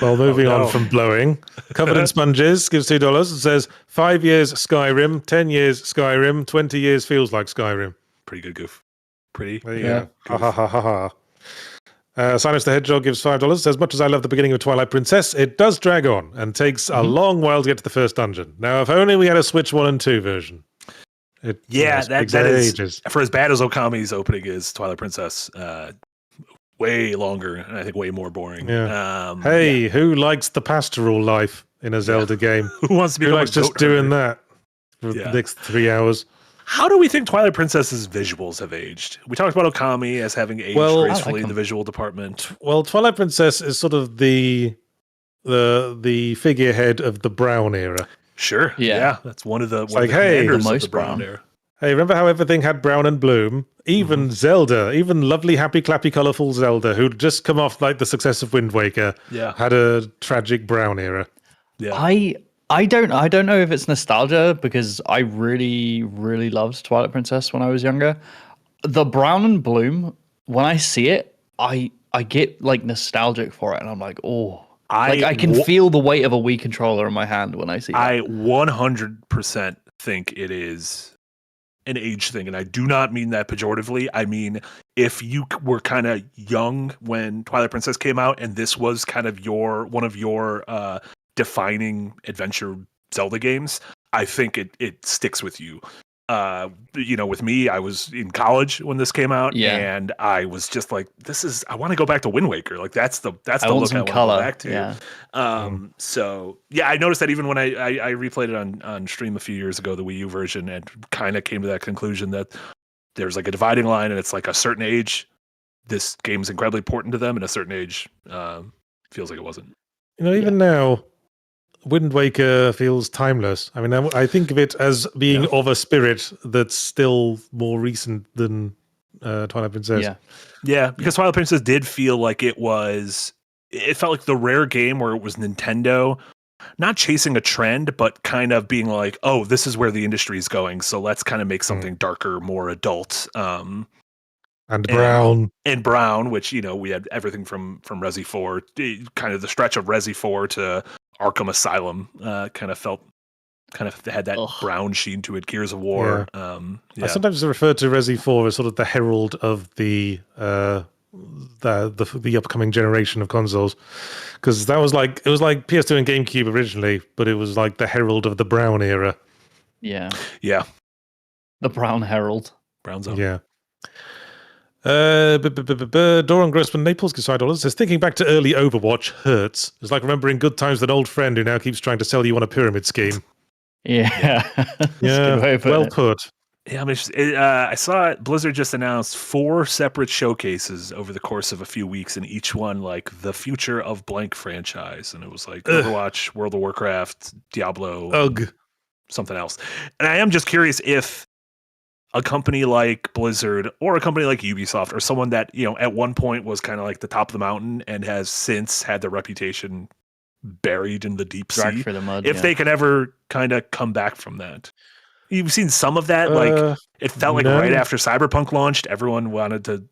Well, moving on from blowing, Covered in Sponges gives $2. It says 5 years Skyrim, 10 years Skyrim, 20 years feels like Skyrim. Pretty good goof. Pretty. There you go. Ha ha ha ha ha. Silence the Hedgehog gives $5. As much as I love the beginning of Twilight Princess, it does drag on and takes a long while to get to the first dungeon. Now, if only we had a Switch 1 and 2 version. That is, for as bad as Okami's opening is, Twilight Princess, way longer and I think way more boring. Yeah. Who likes the pastoral life in a Zelda game? Who wants to be? Who likes just doing that for the next 3 hours? How do we think Twilight Princess's visuals have aged? We talked about Okami as having aged gracefully in the visual department. Well, Twilight Princess is sort of the figurehead of the Brown era. Sure. Yeah. That's one of the commanders of the Brown era. Hey, remember how everything had brown and bloom? Even Zelda, even lovely, happy, clappy, colourful Zelda, who'd just come off like the success of Wind Waker, had a tragic brown era. Yeah. I don't know if it's nostalgia, because I really, really loved Twilight Princess when I was younger. The brown and bloom, when I see it, I get like nostalgic for it, and I'm like, I can feel the weight of a Wii controller in my hand when I see it. I 100% think it is an age thing, and I do not mean that pejoratively. I mean, if you were kind of young when Twilight Princess came out, and this was kind of one of your defining adventure Zelda games, I think it sticks with you. With me, I was in college when this came out, and I was just like, I want to go back to Wind Waker. Like that's the look I want to go back to. Yeah. So yeah, I noticed that even when I replayed it on stream a few years ago, the Wii U version, and kind of came to that conclusion that there's like a dividing line, and it's like a certain age, this game is incredibly important to them, and a certain age feels like it wasn't. Even now, Wind Waker feels timeless. I mean, I think of it as being of a spirit that's still more recent than Twilight Princess. Yeah, because Twilight Princess did feel like it felt like the rare game where it was Nintendo not chasing a trend, but kind of being like, oh, this is where the industry is going, so let's kind of make something darker, more adult. And brown. And brown, which, we had everything from Resi 4, kind of the stretch of Resi 4 to Arkham Asylum, kind of had that brown sheen to it. Gears of War. I sometimes refer to Resi 4 as sort of the herald of the upcoming generation of consoles, because it was like PS2 and GameCube originally, but it was like the herald of the brown era. Yeah. The brown herald. Brown zone. Yeah. Doran Grossman Naples gives $5. Says, thinking back to early Overwatch hurts. It's like remembering good times with an old friend who now keeps trying to sell you on a pyramid scheme. Yeah. Well put. Yeah, I mean, I saw Blizzard just announced 4 separate showcases over the course of a few weeks, and each one like the future of blank franchise, and it was like Overwatch, World of Warcraft, Diablo, something else. And I am just curious if a company like Blizzard or a company like Ubisoft or someone that, at one point was kind of like the top of the mountain and has since had their reputation buried in the deep sea, through the mud, if they can ever kind of come back from that. You've seen some of that, like it felt like right after Cyberpunk launched, everyone wanted to,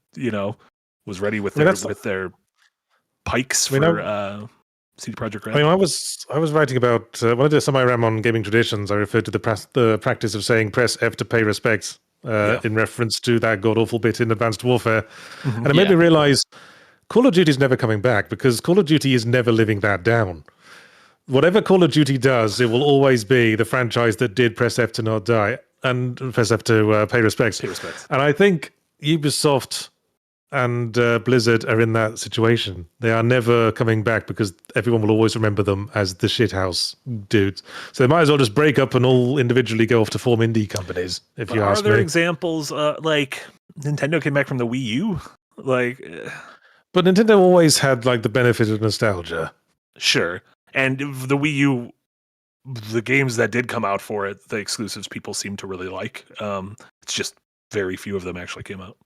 was ready with their pikes for CD Projekt Red. I mean, I was writing about when I did a semi-ram on gaming traditions. I referred to the practice of saying "press F to pay respects" in reference to that god awful bit in Advanced Warfare, and it made me realize Call of Duty is never coming back, because Call of Duty is never living that down. Whatever Call of Duty does, it will always be the franchise that did press F to not die and press F to pay respects. And I think Ubisoft and Blizzard are in that situation. They are never coming back because everyone will always remember them as the shithouse dudes. So they might as well just break up and all individually go off to form indie companies, if you ask me. Are there examples, like Nintendo came back from the Wii U? But Nintendo always had like the benefit of nostalgia. Sure. And the Wii U, the games that did come out for it, the exclusives people seem to really like. It's just very few of them actually came out.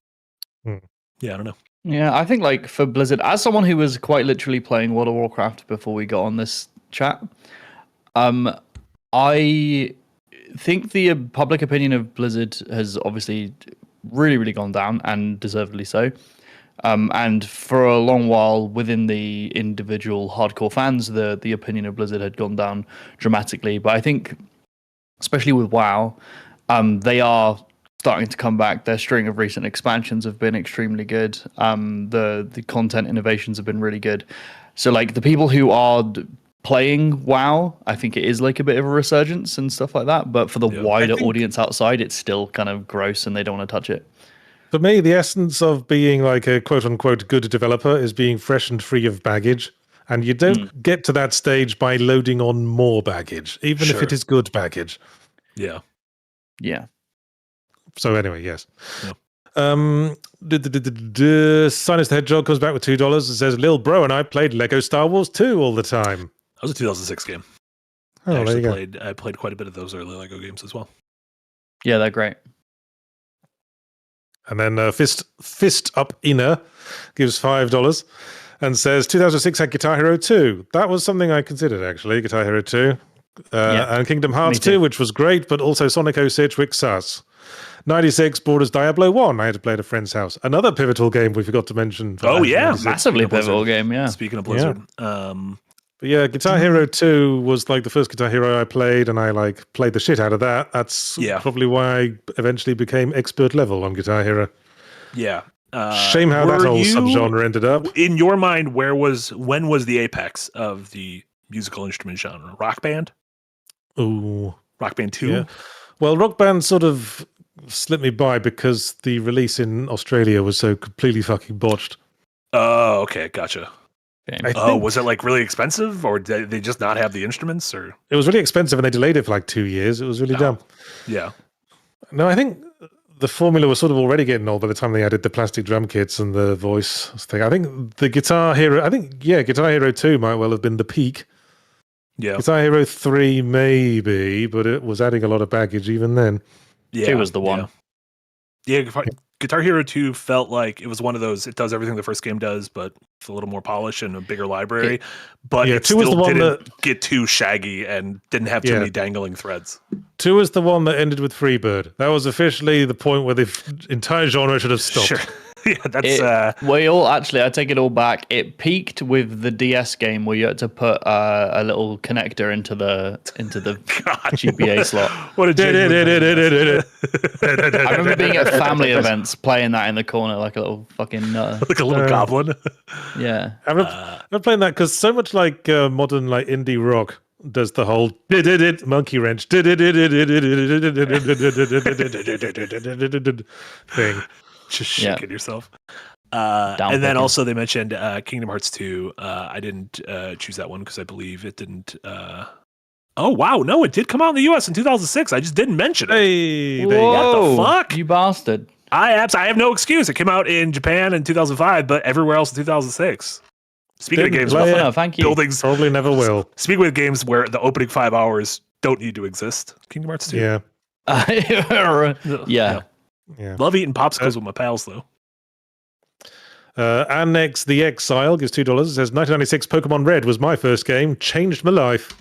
Yeah, I don't know. Yeah, I think like for Blizzard, as someone who was quite literally playing World of Warcraft before we got on this chat, I think the public opinion of Blizzard has obviously really, really gone down, and deservedly so. And for a long while, within the individual hardcore fans, the opinion of Blizzard had gone down dramatically. But I think, especially with WoW, they are starting to come back. Their string of recent expansions have been extremely good. The content innovations have been really good. So like the people who are playing WoW, I think it is like a bit of a resurgence and stuff like that. But for the wider audience outside, it's still kind of gross and they don't want to touch it. For me, the essence of being like a quote-unquote good developer is being fresh and free of baggage. And you don't get to that stage by loading on more baggage, even if it is good baggage. Yeah. Yeah. So anyway, yes. Yeah. Sinus the Hedgehog comes back with $2 and says, Lil Bro and I played Lego Star Wars 2 all the time. That was a 2006 game. Oh, there you go. I played quite a bit of those early Lego games as well. Yeah, they're great. And then Fist Up Inner gives $5 and says 2006 had Guitar Hero 2. That was something I considered, actually, Guitar Hero 2. And Kingdom Hearts 2, which was great, but also Sonic 06, Wick Sus. 96 Borders Diablo 1. I had to play at a friend's house. Another pivotal game we forgot to mention. Oh, yeah. Massively pivotal game, yeah. Speaking of Blizzard. Yeah. But yeah, Guitar Hero 2 was like the first Guitar Hero I played, and I like played the shit out of that. That's probably why I eventually became expert level on Guitar Hero. Yeah. Shame how that whole subgenre ended up. In your mind, when was the apex of the musical instrument genre? Rock Band? Ooh. Rock Band 2? Yeah. Well, Rock Band sort of slipped me by because the release in Australia was so completely fucking botched. Oh, okay. Gotcha. Was it like really expensive, or did they just not have the instruments? Or it was really expensive, and they delayed it for like 2 years. It was really dumb. Yeah. No, I think the formula was sort of already getting old by the time they added the plastic drum kits and the voice thing. I think the Guitar Hero, Guitar Hero 2 might well have been the peak. Yeah. Guitar Hero 3 maybe, but it was adding a lot of baggage even then. Yeah. 2 was the one. Yeah. Guitar Hero 2 felt like it was one of those, it does everything the first game does, but with a little more polish and a bigger library. But it still didn't get too shaggy and didn't have too many dangling threads. 2 was the one that ended with Freebird. That was officially the point where the entire genre should have stopped. Sure. Yeah, that's I take it all back. It peaked with the DS game where you had to put a little connector into the GPA slot. What a I remember being at family events playing that in the corner like a little fucking like a little goblin. Yeah. I'm playing that because so much like modern like indie rock does the whole monkey wrench thing. Just shaking yourself. And then also they mentioned Kingdom Hearts 2. I didn't choose that one because I believe it didn't. Oh, wow. No, it did come out in the US in 2006. I just didn't mention it. Hey, what the fuck? You bastard. I have no excuse. It came out in Japan in 2005, but everywhere else in 2006. Speaking of games, thank you. Buildings probably never will. Speaking of games where the opening 5 hours don't need to exist, Kingdom Hearts 2. Yeah. Yeah. Love eating popsicles with my pals, though. Annex the Exile gives $2. It says 1996 Pokemon Red was my first game, changed my life.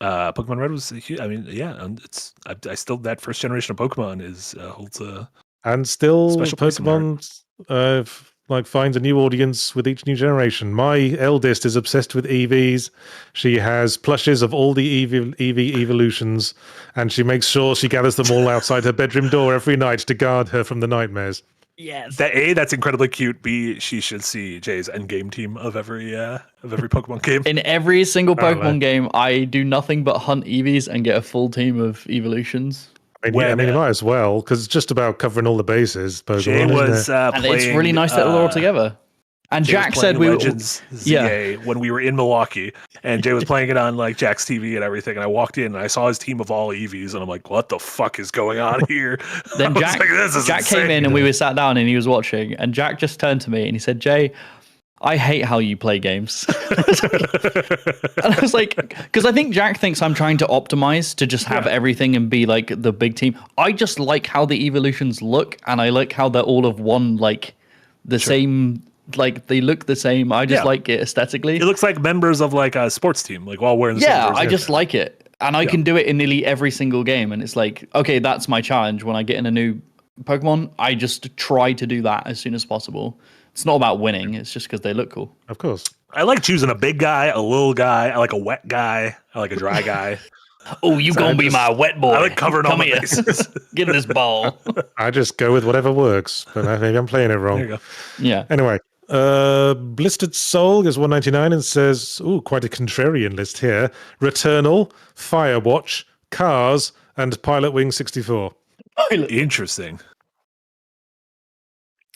Pokemon Red was, I mean, yeah, it's I still, that first generation of Pokemon is holds a and still special place in my Pokemon like finds a new audience with each new generation. My eldest is obsessed with EVs. She has plushes of all the EV evolutions, and she makes sure she gathers them all outside her bedroom door every night to guard her from the nightmares. Yes. That's incredibly cute. B, she should see Jay's endgame team of every Pokemon game. In every single Pokemon game, I do nothing but hunt EVs and get a full team of evolutions. I mean, you might as well, because it's just about covering all the bases. Pokemon, Jay was and playing, it's really nice that they're all together. And Jay Jack said we were ZA when we were in Milwaukee, and Jay was playing it on like Jack's TV and everything. And I walked in and I saw his team of all EVs, and I'm like, "What the fuck is going on here?" Then Jack came in and we were sat down and he was watching, and Jack just turned to me and he said, "Jay, I hate how you play games." And I was like, because I think Jack thinks I'm trying to optimize to just have everything and be like the big team. I just like how the evolutions look, and I like how they're all of one, like the same. Like they look the same. I just like it aesthetically. It looks like members of like a sports team, like while wearing the I just like it. And I can do it in nearly every single game. And it's like, okay, that's my challenge. When I get in a new Pokemon, I just try to do that as soon as possible. It's not about winning. It's just because they look cool. Of course. I like choosing a big guy, a little guy. I like a wet guy. I like a dry guy. Oh, you gonna be my wet boy. I like covering all my here. bases. Give this ball. I just go with whatever works, but maybe I'm playing it wrong. There you go. Yeah. Anyway, Blistered Soul gives 199 and says, ooh, quite a contrarian list here. Returnal, Firewatch, Cars, and Pilot Wing 64. Interesting.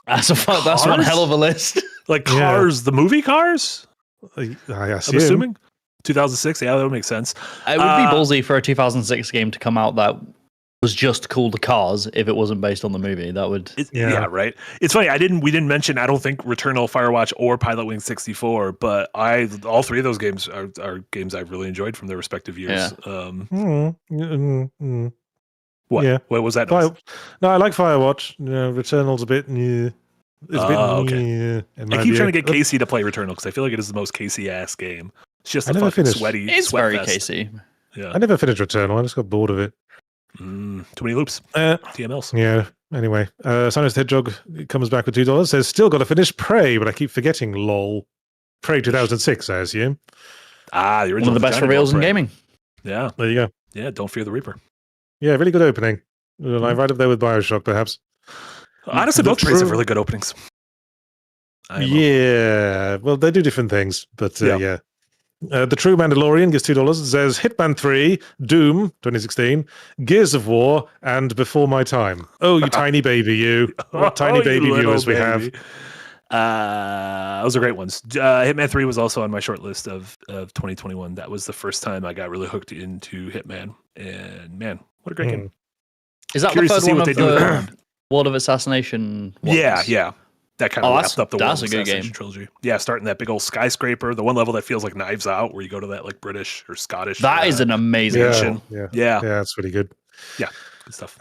That's one hell of a list. Like Cars, the movie Cars? I I'm assume. assuming. 2006, yeah, that would make sense. It would be ballsy for a 2006 game to come out that was just called Cars if it wasn't based on the movie. That would yeah, right. It's funny. We didn't mention. I don't think Returnal, Firewatch, or Pilot Wing 64, but all three of those games are games I've really enjoyed from their respective years. Yeah. What? Yeah. What was that? No, I like Firewatch. Returnal's a bit. Okay. I keep trying to get view. Casey to play Returnal because I feel like it is the most Casey ass game. It's just I a never fucking finished. sweaty. It's sweat very fest. Casey. Yeah. I never finished Returnal. I just got bored of it. Too many loops. TMLs. Yeah. Anyway, Sinus the Hedgehog comes back with $2. Says, still got to finish Prey, but I keep forgetting. Lol. Prey 2006, I assume. The original. One of the best reveals in gaming. Yeah. There you go. Yeah. Don't fear the Reaper. Yeah, really good opening. Like right up there with Bioshock, perhaps. Honestly, both Preys have really good openings. Yeah, well, they do different things, but yeah. The True Mandalorian gives $2 and says Hitman 3, Doom 2016, Gears of War, and Before My Time. Oh, you tiny baby, you. What tiny baby viewers we have. Those are great ones. Hitman 3 was also on my short list of 2021. That was the first time I got really hooked into Hitman. And man, what a great game. Is that Curious the to see third what one they of do with the that. World of Assassination ones? Yeah. That kind of wrapped up the that's World a of good Assassination game. trilogy. Yeah, starting that big old skyscraper, the one level that feels like Knives Out, where you go to that like British or Scottish. That is an amazing mansion. Yeah, that's really good. Yeah, good stuff.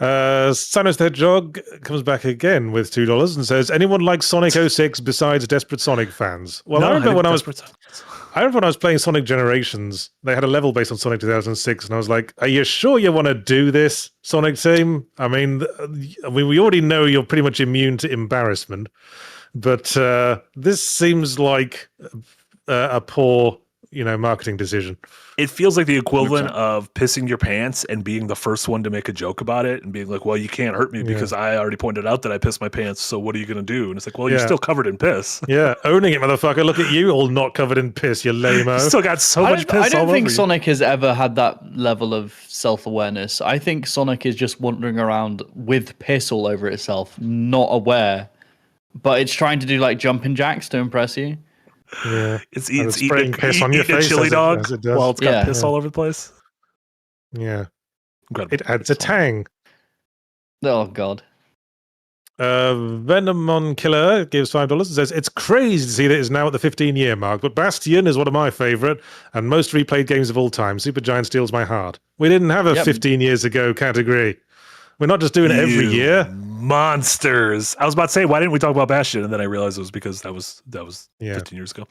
Sinus the Hedgehog comes back again with $2 and says, anyone like Sonic 06 besides Desperate Sonic fans? Well, I remember when I was playing Sonic Generations, they had a level based on Sonic 2006, and I was like, are you sure you want to do this, Sonic team? I mean, we already know you're pretty much immune to embarrassment, but this seems like a poor, marketing decision. It feels like the equivalent of pissing your pants and being the first one to make a joke about it and being like, well, you can't hurt me because I already pointed out that I pissed my pants, so what are you going to do? And it's like, well, you're still covered in piss. Yeah, owning it, motherfucker. Look at you, all not covered in piss, you lame-o. Still got so much piss all over you. I don't think Sonic has ever had that level of self-awareness. I think Sonic is just wandering around with piss all over itself, not aware. But it's trying to do like jumping jacks to impress you. Yeah, it's spraying piss on your face, a chili dog while it's got piss all over the place. Yeah, incredible. It adds a tang. Oh god. Venomon Killer gives $5 and says it's crazy to see that it's now at the 15-year mark, but Bastion is one of my favorite and most replayed games of all time. Supergiant steals my heart. We didn't have a 15 years ago category. We're not just doing it every year. Monsters. I was about to say, why didn't we talk about Bastion? And then I realized it was because that was 15 years ago.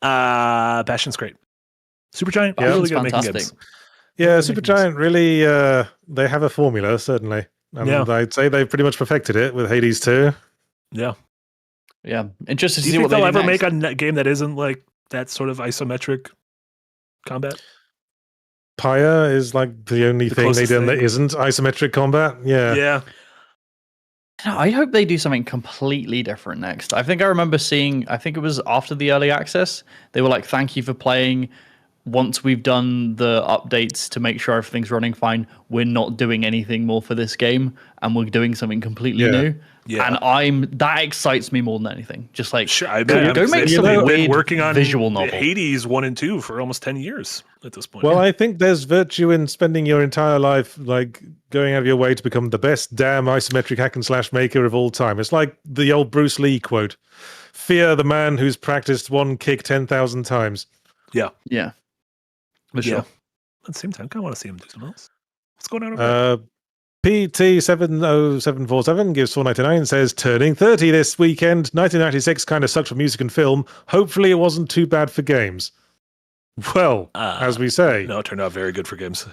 Bastion's great. Supergiant, really good at making games. Yeah, Supergiant really, they have a formula, certainly. And I'd say they've pretty much perfected it with Hades 2. Yeah. Yeah. Interested to see what they'll ever make a game that isn't like that sort of isometric combat. Pyre is like the only thing they've done that isn't isometric combat. Yeah. I hope they do something completely different next. I think I remember seeing, I think it was after the early access, they were like, thank you for playing. Once we've done the updates to make sure everything's running fine, we're not doing anything more for this game, and we're doing something completely new. Yeah. And that excites me more than anything. Just like, go make something weird working on visual novel. Hades 1 and 2 for almost 10 years at this point. Well, I think there's virtue in spending your entire life like going out of your way to become the best damn isometric hack and slash maker of all time. It's like the old Bruce Lee quote: "Fear the man who's practiced one kick 10,000 times." Yeah. For sure. At the same time, I kind of want to see him do something else. What's going on over there? PT70747 gives $4.99 and says, turning 30 this weekend. 1996 kind of sucked for music and film. Hopefully it wasn't too bad for games. Well, as we say. No, it turned out very good for games.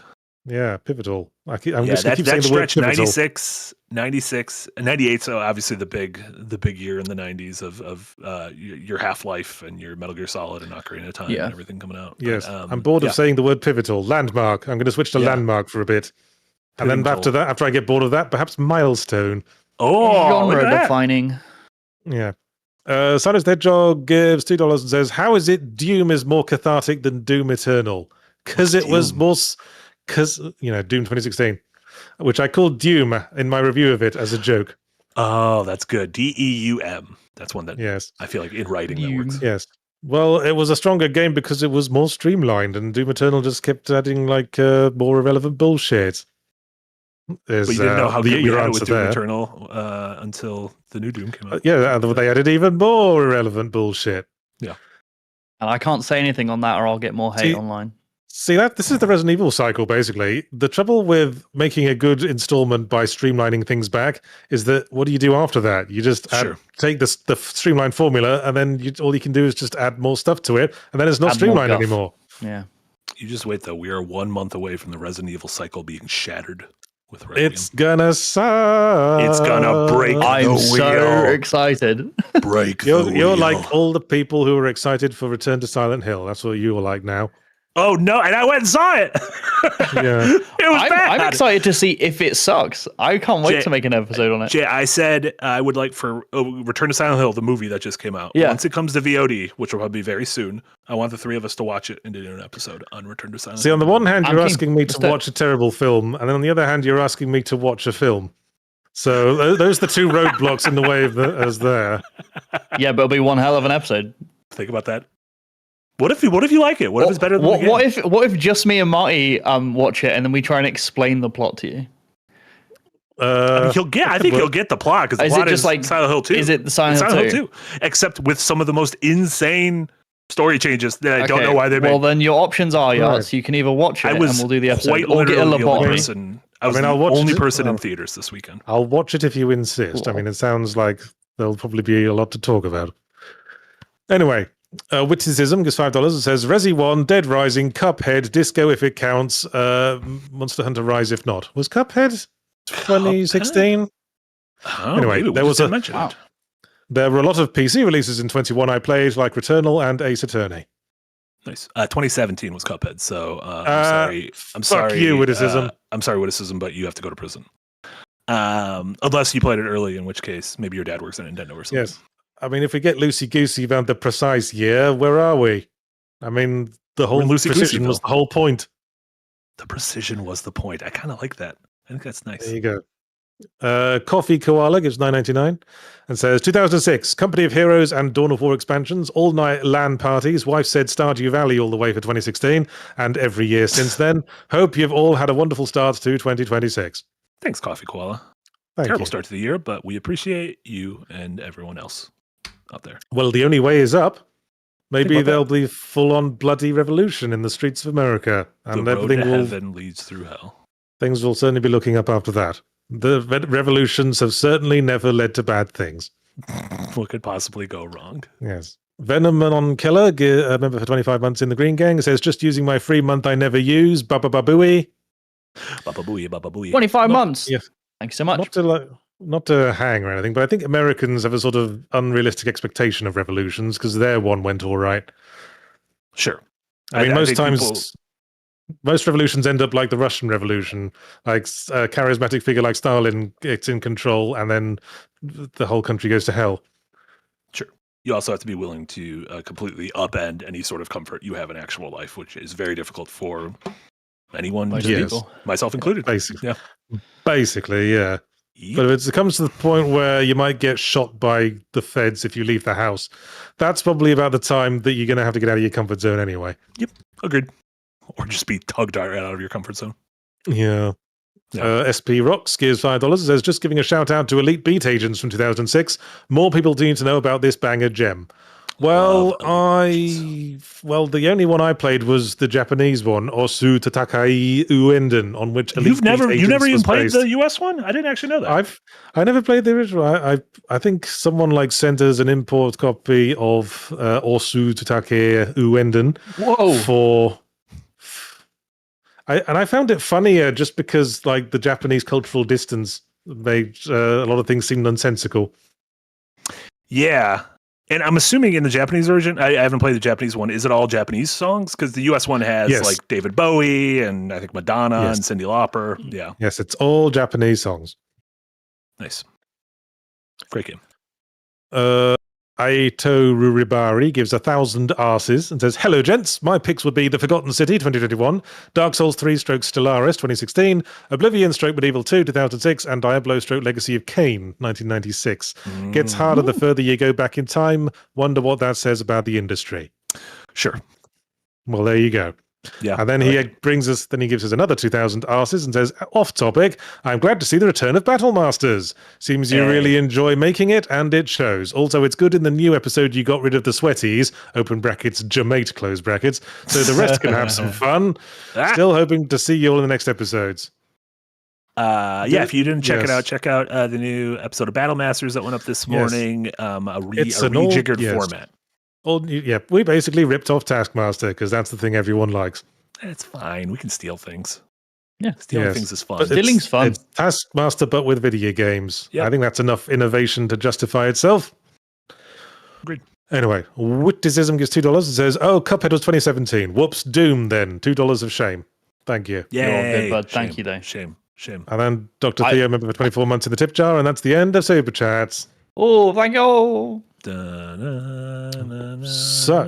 Yeah, pivotal. I'm Yeah, just going to keep saying that the word stretch pivotal. 96, 98. So obviously the big year in the 90s of your Half-Life and your Metal Gear Solid and Ocarina of Time Yeah. and everything coming out. Yes, But, I'm bored yeah. of saying the word pivotal. Landmark. I'm going to switch to Yeah. landmark for a bit. And then Pivotal. after that, after I get bored of that, perhaps milestone. Oh, look at Genre that. defining. Yeah. Silence the Hedgehog gives $2 and says, "How is it Doom is more cathartic than Doom Eternal? Because it was Doom? more, because Doom 2016, which I called Doom in my review of it as a joke. Oh, that's good. DEUM. That's one that Yes, I feel like in writing that works. yes. Well, it was a stronger game because it was more streamlined, and Doom Eternal just kept adding like more irrelevant bullshit. But you didn't know how good we your had it answer with Doom there. Eternal until the new Doom came out. They added even more irrelevant bullshit. And I can't say anything on that or I'll get more hate online. See this is the Resident Evil cycle, basically. The trouble with making a good installment by streamlining things back is that what do you do after that? You just take the streamlined formula, and then all you can do is just add more stuff to it, and then it's not Add more streamlined guff. anymore. Yeah. You just wait, though. We are 1 month away from the Resident Evil cycle being shattered with Requiem. It's gonna suck. It's gonna break I'm the so wheel. excited. Break the You're wheel. like all the people who were excited for Return to Silent Hill. That's what you are like now. Oh, no. And I went and saw it. Yeah. It was bad. I'm excited to see if it sucks. I can't wait Jay- to make an episode on it. Jay, I said I would like for Return to Silent Hill, the movie that just came out. Yeah. Once it comes to VOD, which will probably be very soon, I want the three of us to watch it and do an episode on Return to Silent See, Hill. on the one hand, you're I'm keen. asking me Let's to do it. watch a terrible film, and then on the other hand, you're asking me to watch a film. So those are the two roadblocks in the way of us there. Yeah, but it'll be one hell of an episode. Think about that. What if you like it? What if it's better than the game? What if just me and Marty watch it and then we try and explain the plot to you? I think he'll get the plot because the Is plot it just is like Silent Hill 2. Is it the Silent Hill 2? Except with some of the most insane story changes that I don't know why they made. Well, then your options are, Right. So you can either watch it I and was we'll do the episode, quite or get a literally the only lobotomy. person. I was I'll the watch only it. person in theaters this weekend. I'll watch it if you insist. I mean, it sounds like there'll probably be a lot to talk about. Anyway, Witticism gives $5 and says, Resi 1, Dead Rising, Cuphead, Disco if it counts, Monster Hunter Rise if not. Was Cuphead 2016? Anyway, maybe we there just was didn't mention it. There were a lot of PC releases in 21 I played, like Returnal and Ace Attorney. Nice. 2017 was Cuphead, so I'm fuck sorry. you, Witticism. I'm sorry, Witticism, but you have to go to prison. Unless you played it early, in which case maybe your dad works at Nintendo or something. Yes. I mean, if we get loosey-goosey about the precise year, where are we? I mean, the whole precision was the whole point. The precision was the point. I kind of like that. I think that's nice. There you go. Coffee Koala gives $9.99 and says 2006 Company of Heroes and Dawn of War expansions, all night LAN parties. Wife said Stardew Valley all the way for 2016 and every year since then. Hope you've all had a wonderful start to 2026. Thanks, Coffee Koala. Thank Terrible you. start to the year, but we appreciate you and everyone else out there. Well, the only way is up. Maybe Think about there'll be full-on bloody revolution in the streets of America, and the road everything to will heaven leads through hell. things will certainly be looking up after that. The revolutions have certainly never led to bad things. What could possibly go wrong? Yes. Venom on Killer, a member for 25 months in the Green Gang, says, just using my free month I never use. Baba Babooey. Baba booey, baba booey. 25 months. Yeah. Thanks so much. Not to hang or anything, but I think Americans have a sort of unrealistic expectation of revolutions because their one went all right. Sure. I mean, most think times, most revolutions end up like the Russian Revolution, like a charismatic figure like Stalin gets in control, and then the whole country goes to hell. Sure. You also have to be willing to completely upend any sort of comfort you have in actual life, which is very difficult for anyone, Most to do, people. myself included. Basically, Yeah. Basically, yeah. Yep. But if it comes to the point where you might get shot by the feds if you leave the house, that's probably about the time that you're going to have to get out of your comfort zone anyway. Yep. Agreed. Or just be tugged right out of your comfort zone. Yeah. SP Rocks gives $5 and says, just giving a shout out to Elite Beat Agents from 2006. More people need to know about this banger gem. Well, the only one I played was the Japanese one, Osu Tatakai Uenden, on which Elite You've never Beat even Agents played was the based. US one? I didn't actually know that. I never played the original. I think someone like sent us an import copy of Osu Tatakai Uenden Whoa. for. I found it funnier just because like the Japanese cultural distance made a lot of things seem nonsensical. Yeah. And I'm assuming in the Japanese version, I haven't played the Japanese one. Is it all Japanese songs? Because the US one has like David Bowie and I think Madonna and Cyndi Lauper. Yeah. Yes, it's all Japanese songs. Nice. Great game. Aito Ruribari gives 1,000 arses and says, "Hello, gents. My picks would be The Forgotten City, 2021, Dark Souls 3 / Stellaris, 2016, Oblivion / Medieval 2, 2006, and Diablo / Legacy of Kain, 1996. Gets harder the further you go back in time. Wonder what that says about the industry." Sure. Well, there you go. Yeah. And then he gives us another 2,000 arses and says, "Off topic, I'm glad to see the return of Battle Masters. Seems you really enjoy making it, and it shows. Also, it's good in the new episode you got rid of the sweaties, open brackets, Jamate, close brackets, so the rest can have some fun. Still hoping to see you all in the next episodes." If you didn't check it out, check out the new episode of Battle Masters that went up this morning. It's a rejiggered format. We basically ripped off Taskmaster because that's the thing everyone likes. It's fine. We can steal things. Yeah, stealing things is fun. But stealing's fun. It's Taskmaster, but with video games. Yep. I think that's enough innovation to justify itself. Agreed. Anyway, Witticism gives $2 and says, "Oh, Cuphead was 2017. Whoops, Doom then. $2 of shame. Thank you." You're all good, bud. Shame. Thank you, though. Shame. And then Dr. Theo, member for 24 months in the tip jar, and that's the end of Super Chats. Oh, thank you. So,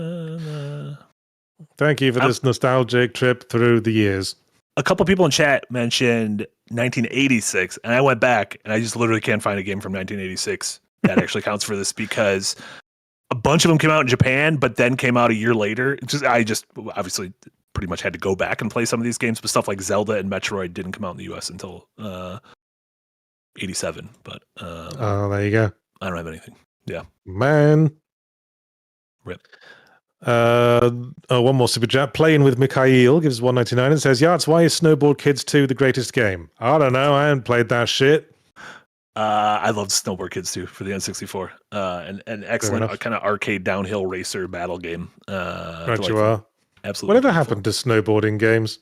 thank you for this nostalgic trip through the years. A couple people in chat mentioned 1986, and I went back, and I just literally can't find a game from 1986 that actually counts for this because a bunch of them came out in Japan, but then came out a year later. I just obviously pretty much had to go back and play some of these games, but stuff like Zelda and Metroid didn't come out in the US until 87. But there you go. I don't have anything. Yeah, man. Rip. One more super chat. Playing with Mikhail gives 199 and says, "Yarts, why is Snowboard Kids 2 the greatest game?" I don't know. I haven't played that shit. I loved Snowboard Kids 2 for the N64. An excellent kind of arcade downhill racer battle game. Right, you are. Absolutely. Whatever happened to snowboarding games?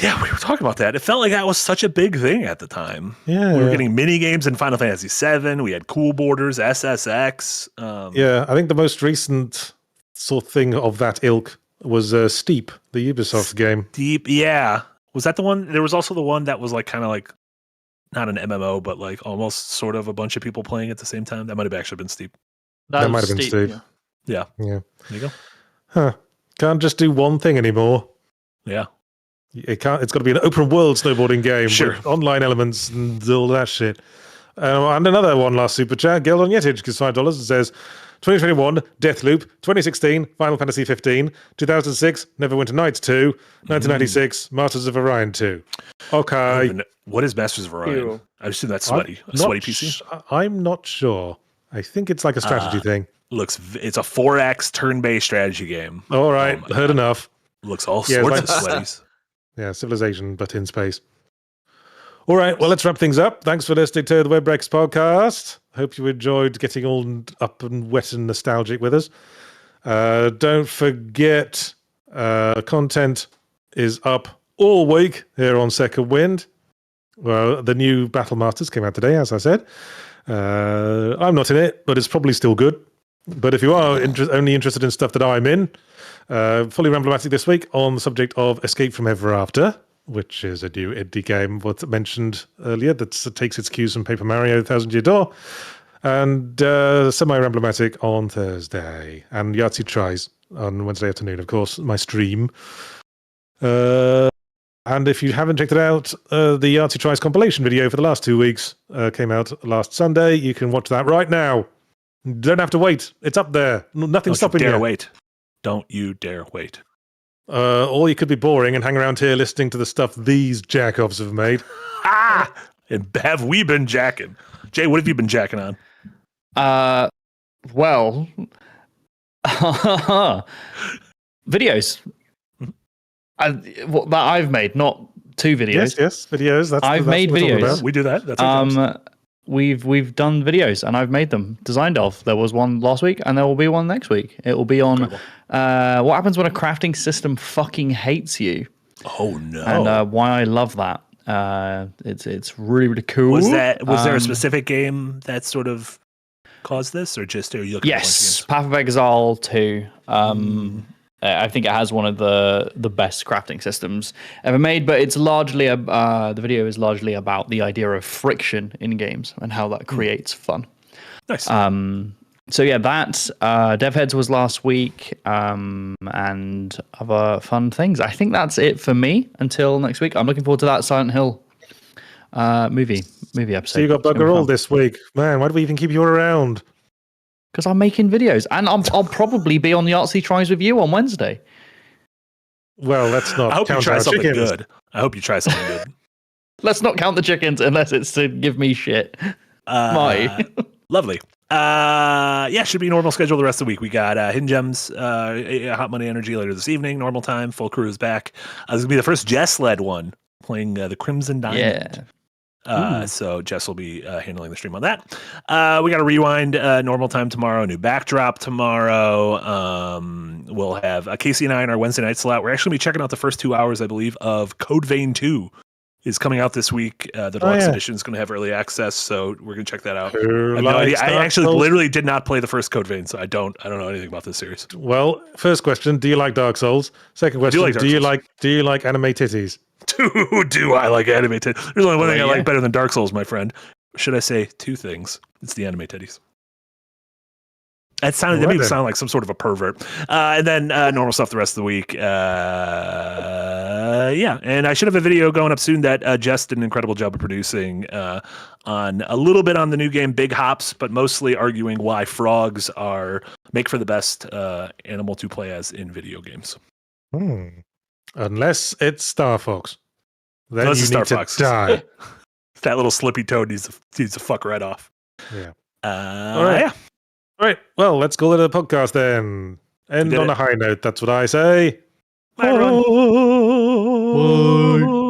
Yeah, we were talking about that. It felt like that was such a big thing at the time. Yeah, we were getting mini games in Final Fantasy VII. We had Cool Borders, SSX. Yeah, I think the most recent sort of thing of that ilk was Steep, the Ubisoft game. Steep, yeah. Was that the one? There was also the one that was like kind of like not an MMO, but like almost sort of a bunch of people playing at the same time. That might have actually been Steep. That might have been Steep. Yeah. There you go. Huh. Can't just do one thing anymore. Yeah. It can't. It's got to be an open world snowboarding game with online elements and all that shit. And another one last super chat. Geldon Yetage gives $5 and says, 2021 Deathloop, 2016 Final Fantasy 15, 2006 Neverwinter Nights 2, 1996 Masters of Orion 2. Okay. What is Masters of Orion? I assume that's sweaty. Sweaty PC. I'm not sure. I think it's like a strategy thing. It's a 4X turn-based strategy game. All right, heard enough. Looks all sorts of sweaties. Yeah, Civilization, but in space. All right, well, let's wrap things up. Thanks for listening to the Windbreaker podcast. Hope you enjoyed getting all up and wet and nostalgic with us. Don't forget, content is up all week here on Second Wind. Well, the new Battle Masters came out today, as I said. I'm not in it, but it's probably still good. But if you are only interested in stuff that I'm in, fully Ramblematic this week on the subject of Escape from Ever After, which is a new indie game mentioned earlier that takes its cues from Paper Mario 1000 Year Door, and semi-Ramblematic on Thursday, and Yahtzee Tries on Wednesday afternoon, of course, my stream. And if you haven't checked it out, the Yahtzee Tries compilation video for the last 2 weeks came out last Sunday. You can watch that right now. You don't have to wait. It's up there. Nothing's stopping you. Don't you dare wait. Or you could be boring and hang around here listening to the stuff these jackoffs have made. And have we been jacking? Jay, what have you been jacking on? Well, videos. That I've made, not 2 videos. Yes, videos. I've made videos. We do that. That's our We've done videos and I've made them. Designed of. There was one last week and there will be one next week. It will be on what happens when a crafting system fucking hates you. Oh no! And why I love that. It's really, really cool. Was there a specific game that sort of caused this, or just are you looking? Yes, Path of Exile 2. I think it has one of the best crafting systems ever made, but it's largely the video is largely about the idea of friction in games and how that creates fun. Nice. So yeah, that DevHeads was last week, and other fun things. I think that's it for me until next week. I'm looking forward to that Silent Hill movie episode. So you got bugger all this week, man. Why do we even keep you around? Because I'm making videos, and I'll probably be on the Artsy Tries with you on Wednesday. Well, let's not. I hope you try something chickens. good. I hope you try something good. Let's not count the chickens unless it's to give me shit. Lovely. Should be normal schedule the rest of the week. We got Hidden Gems, Hot Money Energy later this evening, normal time. Full crew is back. This is gonna be the first Jess-led one, playing the Crimson Diamond. So Jess will be handling the stream on that. We got to rewind normal time tomorrow, new backdrop tomorrow. We'll have Casey and I in our Wednesday night slot. We're actually going to be checking out the first 2 hours, I believe, of Code Vein 2 is coming out this week. The deluxe edition is going to have early access, so we're going to check that out. I have no idea. I actually literally did not play the first Code Vein, so I don't know anything about this series. Well, first question, do you like Dark Souls? Second question, do you like anime titties? Do I like anime titties? There's only one thing I like better than Dark Souls, my friend. Should I say two things? It's the anime titties. That made me sound like some sort of a pervert. And then normal stuff the rest of the week. And I should have a video going up soon that Jess did an incredible job of producing on a little bit on the new game Big Hops, but mostly arguing why frogs make for the best animal to play as in video games. Unless it's Star Fox. Then you need to die. That little slippy toad needs to fuck right off. Yeah. All right. All right. Well, let's call it a podcast then. End on a high note. That's what I say. Bye, everyone. Bye.